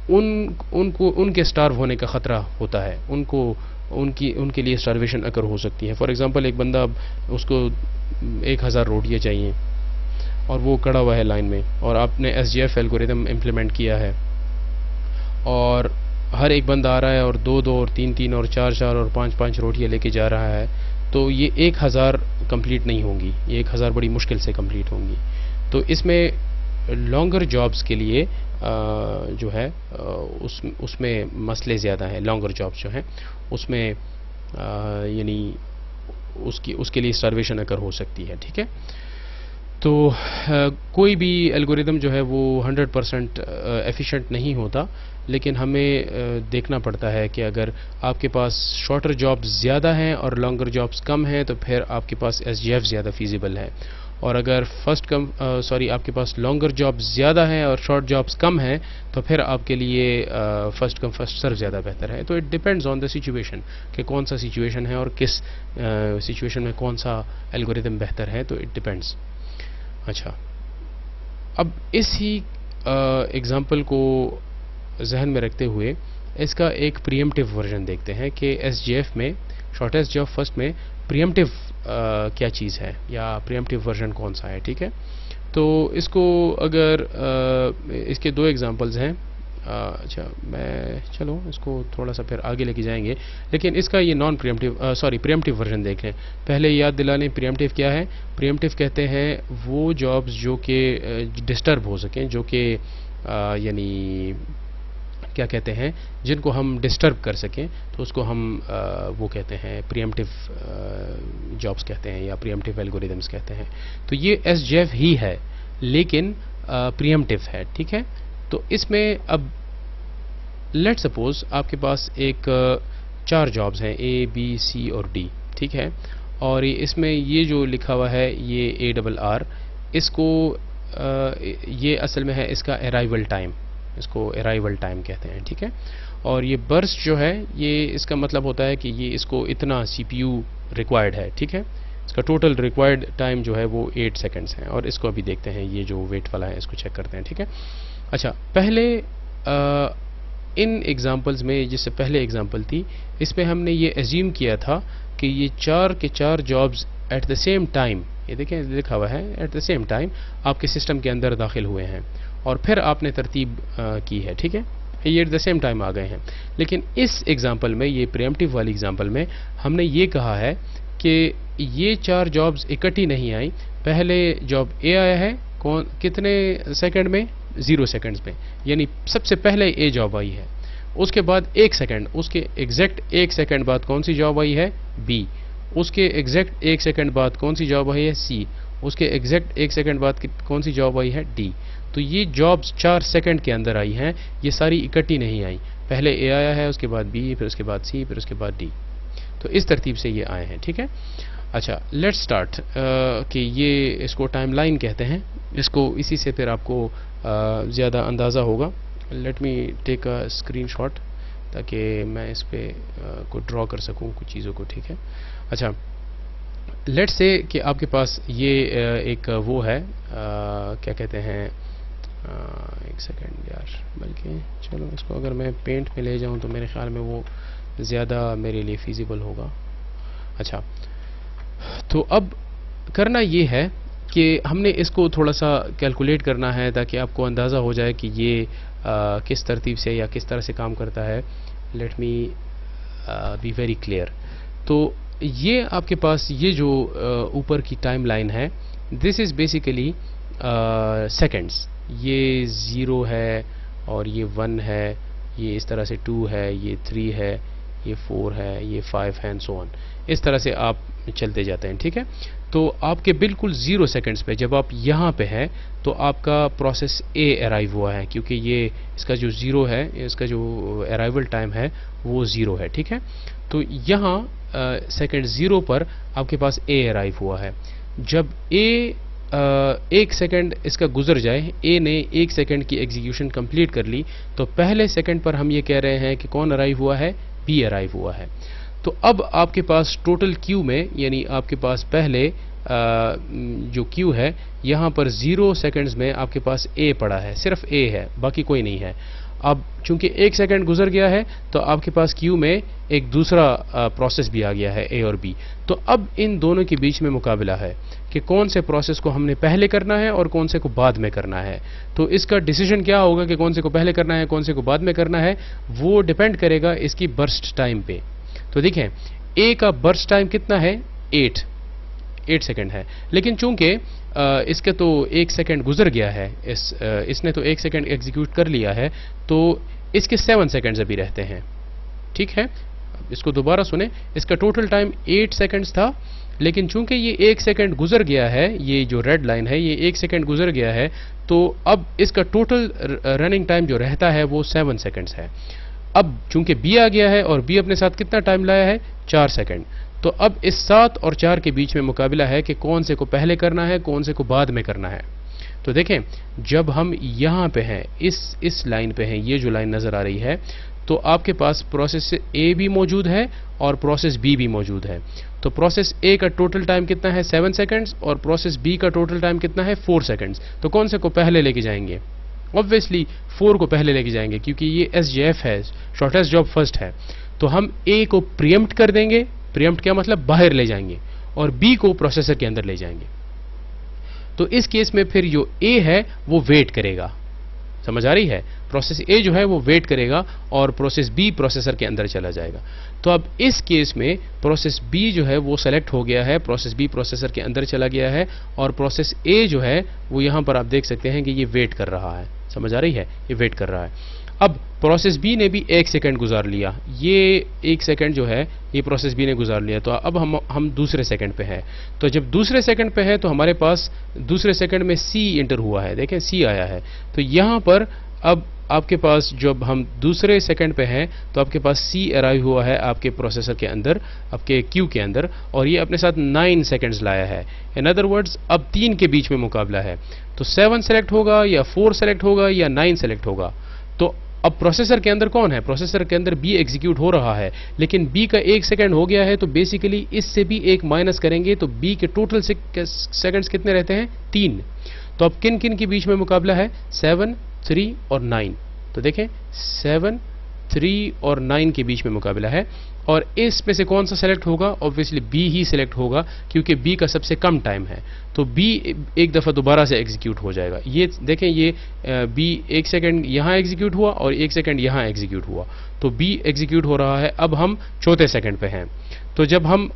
उनके स्टार्व होने का ख़तरा होता है, उनको उनके लिए स्टारवेशन अकर हो सकती है। फॉर एग्जांपल एक बंदा, उसको 1000 रोटियाँ चाहिए और वो खड़ा हुआ है लाइन में, और आपने SGF एल्गोरिदम इम्प्लीमेंट किया है, और हर एक बंदा आ रहा है और 2-2 और 3-3 और 4-4 और 5-5 रोटियाँ लेके जा रहा है, तो ये 1000 कंप्लीट नहीं होंगी, ये 1000 बड़ी मुश्किल से कंप्लीट होंगी। तो इसमें लॉन्गर जॉब्स के लिए जो है उसमें मसले ज़्यादा हैं। लॉन्गर जॉब्स जो हैं उसमें यानी उसके लिए स्टारवेशन अकर हो सकती है, ठीक है। तो कोई भी एल्गोरिदम जो है वो 100% एफिशिएंट नहीं होता, लेकिन हमें देखना पड़ता है कि अगर आपके पास शॉर्टर जॉब्स ज़्यादा हैं और लॉन्गर जॉब्स कम हैं तो फिर आपके पास SGF ज़्यादा फीजिबल है, और अगर आपके पास लॉन्गर जॉब्स ज़्यादा हैं और शॉर्ट जॉब्स कम हैं तो फिर आपके लिए फर्स्ट कम फर्स्ट सर्व ज़्यादा बेहतर है। तो it depends on the situation कि कौन सा सिचुएशन है और किस सिचुएशन में कौन सा एल्गोरिदम बेहतर है, तो इट डिपेंड्स। अच्छा, अब इसी एग्ज़ाम्पल को जहन में रखते हुए इसका एक प्रीएम्प्टिव वर्जन देखते हैं कि SGF में शॉर्टेस्ट जॉब फर्स्ट में प्रीएम्प्टिव क्या चीज़ है या प्रीएम्प्टिव वर्जन कौन सा है, ठीक है। तो इसको अगर इसके 2 एग्जांपल्स हैं। अच्छा, चलो इसको थोड़ा सा फिर आगे लेके जाएंगे, लेकिन इसका ये नॉन प्रीएम्प्टिव प्रीएम्प्टिव वर्जन देख लें। पहले याद दिला लें प्रीएम्प्टिव क्या है। प्रीएम्प्टिव कहते हैं वो जॉब्स जो कि डिस्टर्ब हो सकें, जो कि यानी क्या कहते हैं, जिनको हम डिस्टर्ब कर सकें, तो उसको हम वो कहते हैं प्रीएम्प्टिव जॉब्स कहते हैं या प्रीएम्प्टिव एल्गोरिदम्स कहते हैं। तो ये SGF ही है लेकिन प्रीएम्प्टिव है, ठीक है। तो इसमें अब लेट सपोज आपके पास एक 4 जॉब्स हैं A, B, C और D, ठीक है। और इसमें ये जो लिखा हुआ है ये ARR, इसको ये असल में है इसका अराइवल टाइम, इसको अराइवल टाइम कहते हैं, ठीक है। और ये बर्स्ट जो है ये इसका मतलब होता है कि ये इसको इतना CPU रिक्वायर्ड है, ठीक है। इसका टोटल रिक्वायर्ड टाइम जो है वो 8 सेकंड्स है, और इसको अभी देखते हैं, ये जो वेट वाला है इसको चेक करते हैं, ठीक है। अच्छा, पहले इन एग्जांपल्स में, जिससे पहले एग्जांपल थी, इसमें हमने ये एज्यूम किया था कि ये 4 के 4 jobs at the same time, ये देखें लिखा हुआ है एट द सेम टाइम, आपके सिस्टम के अंदर दाखिल हुए हैं और फिर आपने तरतीब की है, ठीक है। ये एट द सेम टाइम आ गए हैं। लेकिन इस एग्जांपल में, ये प्रीएम्प्टिव वाली एग्जांपल में, हमने ये कहा है कि ये 4 जॉब्स इकट्ठी नहीं आई। पहले जॉब A आया है कितने सेकंड में, 0 सेकंड्स में, यानी सबसे पहले A जॉब आई है। उसके बाद 1 सेकंड, उसके एग्जैक्ट 1 सेकंड बाद कौन सी जॉब आई है, B। उसके एग्जैक्ट 1 सेकंड बाद कौन सी जॉब आई है, C। उसके एग्जैक्ट 1 सेकंड बाद कौन सी जॉब आई है, D। तो ये जॉब्स 4 सेकंड के अंदर आई हैं, ये सारी इकट्ठी नहीं आई। पहले A आया है, उसके बाद B, फिर उसके बाद C, फिर उसके बाद D। तो इस तरतीब से ये आए हैं, ठीक है। अच्छा, लेट्स स्टार्ट कि ये इसको टाइमलाइन कहते हैं, इसको इसी से फिर आपको ज़्यादा अंदाज़ा होगा। Let me take a screenshot ताकि मैं इस पे को ड्रॉ कर सकूं कुछ चीज़ों को, ठीक है। अच्छा, लेट्स से कि आपके पास ये एक वो है क्या कहते हैं, एक सेकेंड यार, बल्कि चलो इसको अगर मैं पेंट में ले जाऊं तो मेरे ख्याल में वो ज़्यादा मेरे लिए फिजिबल होगा। अच्छा, तो अब करना ये है कि हमने इसको थोड़ा सा कैलकुलेट करना है ताकि आपको अंदाज़ा हो जाए कि ये किस तरतीब से या किस तरह से काम करता है। Let me be very clear. तो ये आपके पास ये जो ऊपर की टाइम लाइन है, दिस इज़ बेसिकली सेकेंड्स। ये 0 है और ये 1 है, ये इस तरह से 2 है, ये 3 है, ये 4 है, ये 5 है एंड सो ऑन। इस तरह से आप चलते जाते हैं, ठीक है। तो आपके बिल्कुल 0 सेकंड्स पे जब आप यहाँ पे हैं तो आपका प्रोसेस A अराइव हुआ है, क्योंकि ये इसका जो 0 है, इसका जो अराइवल टाइम है वो 0 है, ठीक है। तो यहाँ सेकंड 0 पर आपके पास A अराइव हुआ है। जब A 1 सेकंड इसका गुजर जाए, A ने 1 सेकंड की एग्जीक्यूशन कंप्लीट कर ली, तो पहले सेकंड पर हम ये कह रहे हैं कि कौन अराइव हुआ है, B अराइव हुआ है। तो अब आपके पास टोटल क्यू में, यानी आपके पास पहले जो क्यू है, यहाँ पर 0 सेकंड्स में आपके पास A पड़ा है, सिर्फ A है, बाकी कोई नहीं है। अब चूंकि 1 सेकंड गुजर गया है तो आपके पास क्यू में एक दूसरा प्रोसेस भी आ गया है, ए और बी। तो अब इन दोनों के बीच में मुकाबला है कि कौन से प्रोसेस को हमने पहले करना है और कौन से को बाद में करना है। तो इसका डिसीजन क्या होगा कि कौन से को पहले करना है, कौन से को बाद में करना है, वो डिपेंड करेगा इसकी बर्स्ट टाइम पे। तो देखें, ए का बर्स्ट टाइम कितना है, 8 सेकंड है, लेकिन चूंकि इसका तो 1 सेकंड गुजर गया है, इसने तो 1 सेकंड एग्जीक्यूट कर लिया है, तो इसके 7 सेकंड्स अभी रहते हैं। ठीक है, इसको दोबारा सुने, इसका टोटल टाइम 8 सेकंड्स था, लेकिन चूंकि ये 1 सेकंड गुजर गया है, ये जो रेड लाइन है ये 1 सेकंड गुजर गया है, तो अब इसका टोटल रनिंग टाइम जो रहता है वो 7 सेकंड्स है। अब चूंकि बी आ गया है और बी अपने साथ कितना टाइम लाया है, 4 सेकंड। तो अब इस 7 और 4 के बीच में मुकाबला है कि कौन से को पहले करना है, कौन से को बाद में करना है। तो देखें, जब हम यहाँ पे हैं, इस लाइन पे हैं, ये जो लाइन नज़र आ रही है, तो आपके पास प्रोसेस ए भी मौजूद है और प्रोसेस बी भी मौजूद है। तो प्रोसेस ए का टोटल टाइम कितना है, 7 सेकंड्स, और प्रोसेस बी का टोटल टाइम कितना है, 4 सेकंड्स। तो कौन से को पहले लेके जाएंगे, ऑब्वियसली 4 को पहले लेके जाएंगे, क्योंकि ये SJF है, शॉर्टेस्ट जॉब फर्स्ट है। तो हम ए को प्रीएम्प्ट कर देंगे, प्रीएम्प्ट क्या मतलब, बाहर ले जाएंगे, और बी को प्रोसेसर के अंदर ले जाएंगे। तो इस केस में फिर जो ए है वो वेट करेगा, समझ आ रही है, प्रोसेस ए जो है वो वेट करेगा और प्रोसेस बी प्रोसेसर के अंदर चला जाएगा। तो अब इस केस में प्रोसेस बी जो है वो सेलेक्ट हो गया है, प्रोसेस बी प्रोसेसर के अंदर चला गया है, और प्रोसेस ए जो है वो यहां पर आप देख सकते हैं कि ये वेट कर रहा है, समझ आ रही है, ये वेट कर रहा है। अब प्रोसेस बी ने भी 1 सेकंड गुजार लिया, ये 1 सेकंड जो है ये प्रोसेस बी ने गुजार लिया। तो अब हम दूसरे सेकंड पे हैं। तो जब दूसरे सेकंड पे है तो हमारे पास दूसरे सेकंड में सी इंटर हुआ है, देखें सी आया है। तो यहां पर अब आपके पास जब हम दूसरे सेकंड पे हैं तो आपके पास सी अराइव हुआ है आपके प्रोसेसर के अंदर, आपके क्यू के अंदर, और ये अपने साथ 9 सेकंड्स लाया है। इन अदर वर्ड्स अब 3 के बीच में मुकाबला है। तो 7 सेलेक्ट होगा या 4 सेलेक्ट होगा या 9 सेलेक्ट होगा। तो अब प्रोसेसर के अंदर कौन है, प्रोसेसर के अंदर बी एग्जीक्यूट हो रहा है, लेकिन बी का 1 सेकंड हो गया है, तो बेसिकली इससे भी 1 माइनस करेंगे तो बी के टोटल सेकंड्स कितने रहते हैं, 3। तो अब किन किन के बीच में मुकाबला है, 7, 3 और 9। तो देखें 7, 3 और 9 के बीच में मुकाबला है, और इसमें से कौन सा सेलेक्ट होगा, ऑब्वियसली बी ही सिलेक्ट होगा, क्योंकि बी का सबसे कम टाइम है। तो बी एक दफ़ा दोबारा से एग्जीक्यूट हो जाएगा। ये देखें, ये बी 1 सेकंड यहाँ एग्जीक्यूट हुआ और 1 सेकंड यहाँ एग्जीक्यूट हुआ, तो बी एग्जीक्यूट हो रहा है। अब हम चौथे सेकंड पे हैं, तो जब हम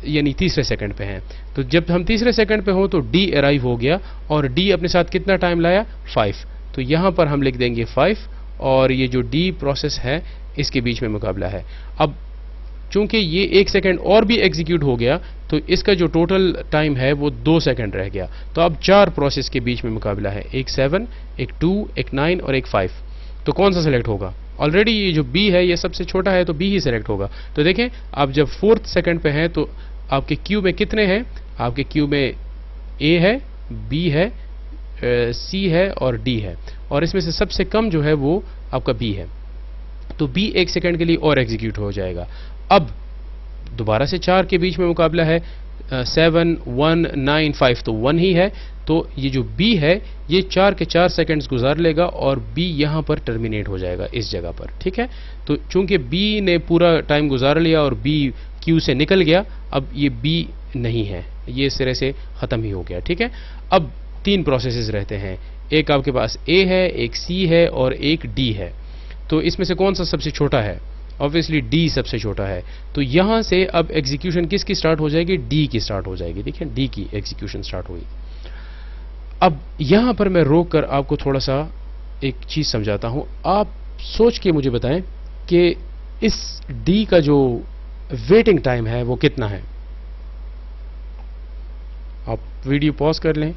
यानी तीसरे सेकंड पे हैं, तो जब हम तीसरे सेकंड पे हों तो डी अराइव हो गया, और डी अपने साथ कितना टाइम लाया, 5। तो यहाँ पर हम लिख देंगे 5, और ये जो डी प्रोसेस है इसके बीच में मुकाबला है। अब चूंकि ये 1 सेकंड और भी एग्जीक्यूट हो गया, तो इसका जो टोटल टाइम है वो 2 सेकंड रह गया। तो अब 4 प्रोसेस के बीच में मुकाबला है, एक 7, एक 2, एक 9 और एक 5। तो कौन सा सेलेक्ट होगा, ऑलरेडी ये जो बी है ये सबसे छोटा है, तो बी ही सेलेक्ट होगा। तो देखें, आप जब 4th सेकंड पे हैं तो आपके क्यू में कितने हैं, आपके क्यू में ए है, बी है, सी है और डी है, और इसमें से सबसे कम जो है वो आपका बी है। तो बी 1 सेकंड के लिए और एग्जीक्यूट हो जाएगा। अब दोबारा से 4 के बीच में मुकाबला है, 7, 1, 9, 5, तो 1 ही है। तो ये जो बी है ये 4 के 4 सेकंड्स गुजार लेगा और बी यहाँ पर टर्मिनेट हो जाएगा इस जगह पर, ठीक है। तो चूंकि बी ने पूरा टाइम गुजार लिया और बी क्यू से निकल गया, अब ये बी नहीं है, ये सिरे से ख़त्म ही हो गया, ठीक है। अब 3 प्रोसेसेस रहते हैं, एक आपके पास ए है, एक सी है और एक डी है। तो इसमें से कौन सा सबसे छोटा है, ऑब्वियसली डी सबसे छोटा है। तो यहाँ से अब एग्जीक्यूशन किसकी स्टार्ट हो जाएगी, डी की स्टार्ट हो जाएगी, देखिए डी की एग्जीक्यूशन स्टार्ट हुई। अब यहाँ पर मैं रोक कर आपको थोड़ा सा एक चीज़ समझाता हूँ, आप सोच के मुझे बताएं कि इस डी का जो वेटिंग टाइम है वो कितना है। आप वीडियो पॉज कर लें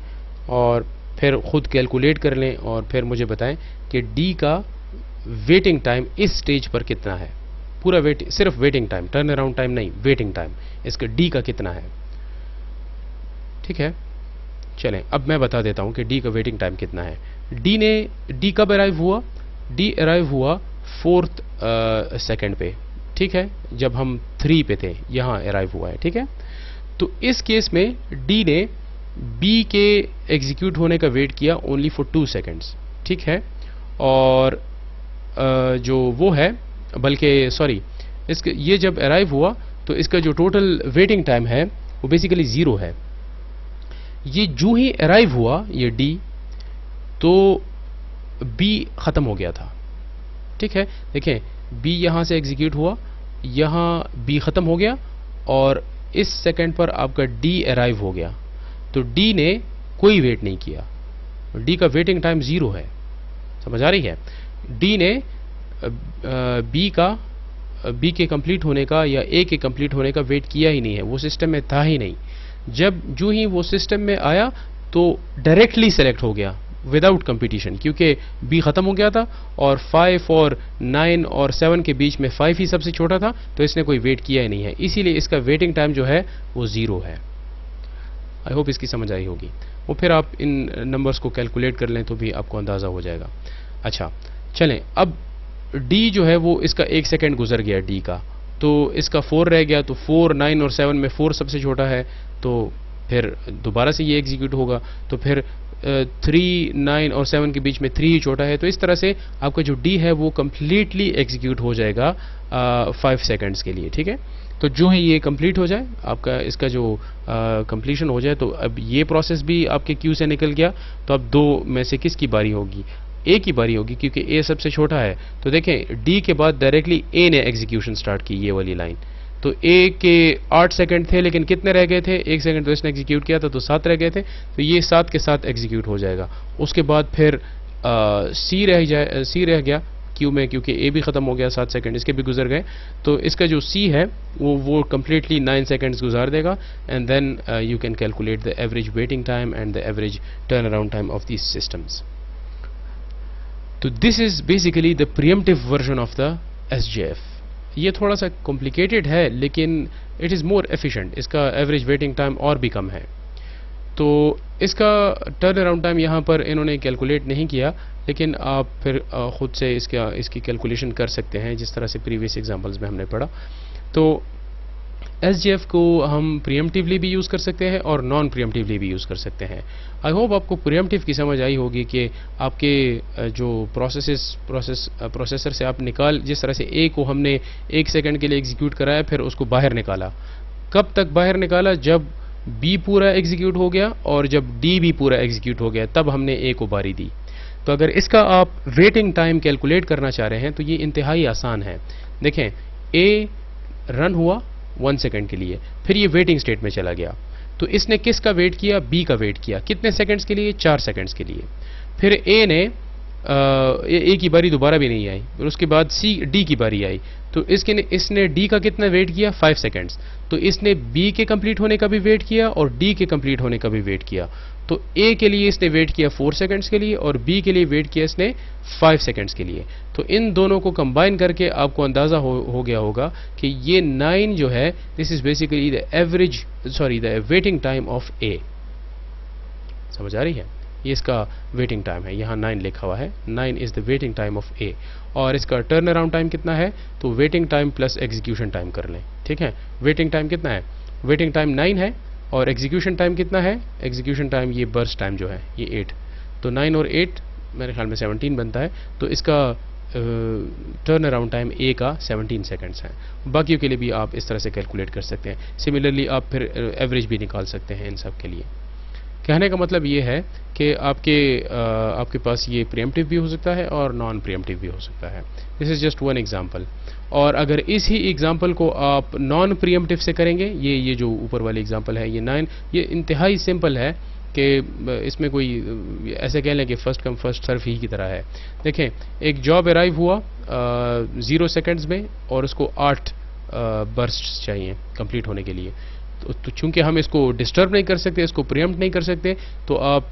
और फिर खुद कैलकुलेट कर लें और फिर मुझे बताएं कि डी का वेटिंग टाइम इस स्टेज पर कितना है। पूरा सिर्फ waiting time, turn around time नहीं, वेटिंग टाइम इसका डी का कितना है, ठीक है। चलें अब मैं बता देता हूं कि डी का वेटिंग टाइम कितना है। डी कब अराइव हुआ, डी अराइव हुआ 4th सेकंड पे, ठीक है, जब हम 3 पे थे यहां अराइव हुआ है, ठीक है। तो इस केस में डी ने बी के एग्जीक्यूट होने का वेट किया ओनली फॉर 2 सेकंड्स, ठीक है। और जो वो है, बल्कि सॉरी, इसके ये जब अराइव हुआ तो इसका जो टोटल वेटिंग टाइम है वो बेसिकली 0 है। ये जो ही अराइव हुआ ये डी, तो बी ख़त्म हो गया था। ठीक है, देखें बी यहाँ से एग्जीक्यूट हुआ, यहाँ बी ख़त्म हो गया और इस सेकंड पर आपका डी अराइव हो गया। तो डी ने कोई वेट नहीं किया, डी का वेटिंग टाइम 0 है। समझ आ रही है? डी ने बी के कंप्लीट होने का या ए के कंप्लीट होने का वेट किया ही नहीं है, वो सिस्टम में था ही नहीं। जब जो ही वो सिस्टम में आया तो डायरेक्टली सेलेक्ट हो गया विदाउट कंपटीशन, क्योंकि बी ख़त्म हो गया था और 5 और 9 और 7 के बीच में 5 ही सबसे छोटा था, तो इसने कोई वेट किया ही नहीं है, इसीलिए इसका वेटिंग टाइम जो है वो 0 है। आई होप इसकी समझ आई होगी। वो फिर आप इन नंबर्स को कैलकुलेट कर लें तो भी आपको अंदाज़ा हो जाएगा। अच्छा चलें, अब डी जो है वो इसका 1 सेकेंड गुजर गया डी का, तो इसका 4 रह गया, तो 4, 9 और 7 में 4 सबसे छोटा है, तो फिर दोबारा से ये एग्जीक्यूट होगा। तो फिर 3, 9 और 7 के बीच में 3 ही छोटा है, तो इस तरह से आपका जो डी है वो कम्प्लीटली एग्जीक्यूट हो जाएगा 5 सेकेंड्स के लिए। ठीक है, तो जो ही ये कंप्लीट हो जाए आपका, इसका जो कंप्लीशन हो जाए, तो अब ये प्रोसेस भी आपके क्यू से निकल गया। तो अब दो में से किसकी बारी होगी? ए की बारी होगी, क्योंकि ए सबसे छोटा है। तो देखें डी के बाद डायरेक्टली ए ने एग्जीक्यूशन स्टार्ट की, ये वाली लाइन। तो ए के 8 सेकंड थे, लेकिन कितने रह गए थे? 1 सेकंड तो इसने एग्जीक्यूट किया था, तो 7 रह गए थे, तो ये 7 के साथ एग्जीक्यूट हो जाएगा। उसके बाद फिर सी रह गया क्यू में, क्योंकि ए भी ख़त्म हो गया, 7 सेकंड इसके भी गुजर गए। तो इसका जो सी है वो कम्प्लीटली 9 सेकंड्स गुजार देगा, and then you can calculate the average waiting time and the average turn around time of these systems. तो this is basically the preemptive version of the SJF. ये थोड़ा सा कॉम्प्लिकेटेड है, लेकिन इट इज़ मोर एफिशिएंट, इसका average waiting time और भी कम है। तो इसका टर्न अराउंड टाइम यहाँ पर इन्होंने कैलकुलेट नहीं किया, लेकिन आप फिर ख़ुद से इसकी कैलकुलेशन कर सकते हैं, जिस तरह से प्रीवियस एग्जांपल्स में हमने पढ़ा। तो एसजेएफ को हम प्रीएम्प्टिवली भी यूज़ कर सकते हैं और नॉन प्रीएम्प्टिवली भी यूज़ कर सकते हैं। आई होप आपको प्रीएम्प्टिव की समझ आई होगी कि आपके जो प्रोसेसर से आप जिस तरह से ए को हमने 1 सेकंड के लिए एग्जीक्यूट कराया, फिर उसको बाहर निकाला। कब तक बाहर निकाला? जब बी पूरा एग्जीक्यूट हो गया और जब डी भी पूरा एग्जीक्यूट हो गया, तब हमने ए को बारी दी। तो अगर इसका आप वेटिंग टाइम कैलकुलेट करना चाह रहे हैं तो ये इंतहाई आसान है। देखें ए रन हुआ 1 सेकंड के लिए, फिर ये वेटिंग स्टेट में चला गया, तो इसने किसका वेट किया? बी का वेट किया। कितने सेकंड्स के लिए? 4 सेकंड्स के लिए। फिर ए ने ए की बारी दोबारा भी नहीं आई, फिर उसके बाद डी की बारी आई, तो इसने डी का कितना वेट किया? 5 सेकंड्स। तो इसने बी के कंप्लीट होने का भी वेट किया और डी के कंप्लीट होने का भी वेट किया। तो ए के लिए इसने वेट किया 4 सेकंड्स के लिए और बी के लिए वेट किया इसने 5 सेकंड्स के लिए। तो इन दोनों को कंबाइन करके आपको अंदाज़ा हो गया होगा कि ये 9 जो है, this is basically the waiting time of A. समझ आ रही है? ये इसका वेटिंग टाइम है, यहाँ 9 लिखा हुआ है, 9 is the waiting time of A. और इसका टर्न अराउंड टाइम कितना है? तो waiting time plus execution time कर लें। ठीक है, वेटिंग टाइम कितना है? वेटिंग टाइम 9 है और एग्जीक्यूशन टाइम कितना है? एग्जीक्यूशन टाइम ये बर्स्ट टाइम जो है ये 8, तो 9 और 8 मेरे ख्याल में 17 बनता है। तो इसका टर्न अराउंड टाइम ए का 17 सेकंड्स है। बाकियों के लिए भी आप इस तरह से कैलकुलेट कर सकते हैं। सिमिलरली आप फिर एवरेज भी निकाल सकते हैं इन सब के लिए। कहने का मतलब ये है कि आपके पास ये प्रीएम्प्टिव भी हो सकता है और नॉन प्रीएम्प्टिव भी हो सकता है। This is just one example. और अगर इस ही एग्जांपल को आप नॉन प्रीएम्प्टिव से करेंगे, ये जो ऊपर वाली एग्जांपल है ये 9, ये इंतहाई सिंपल है कि इसमें कोई ऐसे कह लें कि फर्स्ट कम फर्स्ट सर्व ही की तरह है। देखें एक जॉब अराइव हुआ 0 सेकंड्स में और उसको 8 बर्स्ट चाहिए कंप्लीट होने के लिए। तो चूंकि हम इसको डिस्टर्ब नहीं कर सकते, इसको प्रीएम्प्ट नहीं कर सकते, तो आप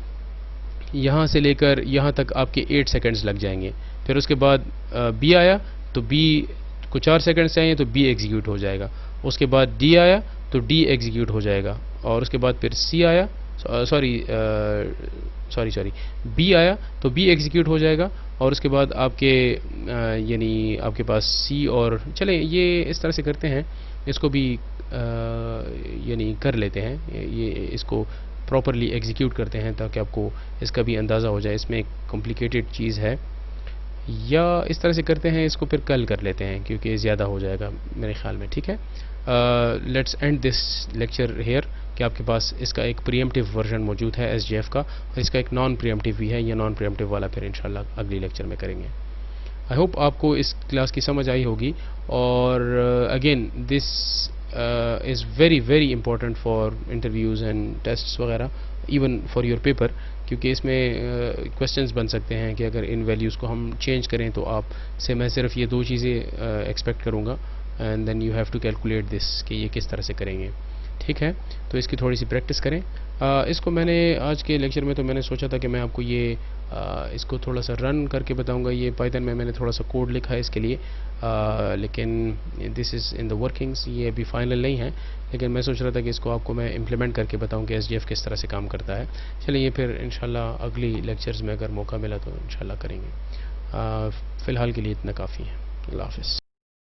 यहाँ से लेकर यहाँ तक आपके 8 सेकंड्स लग जाएंगे। फिर उसके बाद बी आया तो बी को 4 सेकंड्स चाहिए तो बी एग्जीक्यूट हो जाएगा। उसके बाद डी आया तो डी एग्जीक्यूट हो जाएगा। और उसके बाद फिर सी आया, सॉरी बी आया तो बी एग्जीक्यूट हो जाएगा। और उसके बाद आपके यानी आपके पास सी और चलें ये इस तरह से करते हैं, इसको भी यानी कर लेते हैं, ये इसको प्रॉपरली एग्जीक्यूट करते हैं ताकि आपको इसका भी अंदाज़ा हो जाए। इसमें एक कॉम्प्लिकेटेड चीज़ है, या इस तरह से करते हैं, इसको फिर कल कर लेते हैं क्योंकि ज़्यादा हो जाएगा मेरे ख्याल में। ठीक है, let's end this lecture here कि आपके पास इसका एक प्रीएम्प्टिव वर्जन मौजूद है SGF का, और इसका एक नॉन प्रीएम्प्टिव भी है। ये नॉन प्रीएम्प्टिव वाला फिर इंशाल्लाह अगली लेक्चर में करेंगे। आई होप आपको इस क्लास की समझ आई होगी। और again this is very very important for interviews and tests वगैरह, इवन फॉर योर पेपर, क्योंकि इसमें क्वेश्चंस बन सकते हैं कि अगर इन वैल्यूज़ को हम चेंज करें तो आप से मैं सिर्फ ये दो चीज़ें एक्सपेक्ट करूँगा, and then you have to calculate this कि ये किस तरह से करेंगे। ठीक है, तो इसकी थोड़ी सी प्रैक्टिस करें। इसको मैंने आज के लेक्चर में तो मैंने सोचा था कि मैं आपको ये इसको थोड़ा सा रन करके बताऊंगा। ये पाइथन में मैंने थोड़ा सा कोड लिखा है इसके लिए, लेकिन this is in the workings, ये अभी फाइनल नहीं है, लेकिन मैं सोच रहा था कि इसको आपको मैं इम्प्लीमेंट करके बताऊं कि SGF किस तरह से काम करता है। चलिए, ये फिर इंशाल्लाह अगली लेक्चर्स में अगर मौका मिला तो इंशाल्लाह करेंगे। फ़िलहाल के लिए इतना काफ़ी है। अल्लाह हाफ़िज़।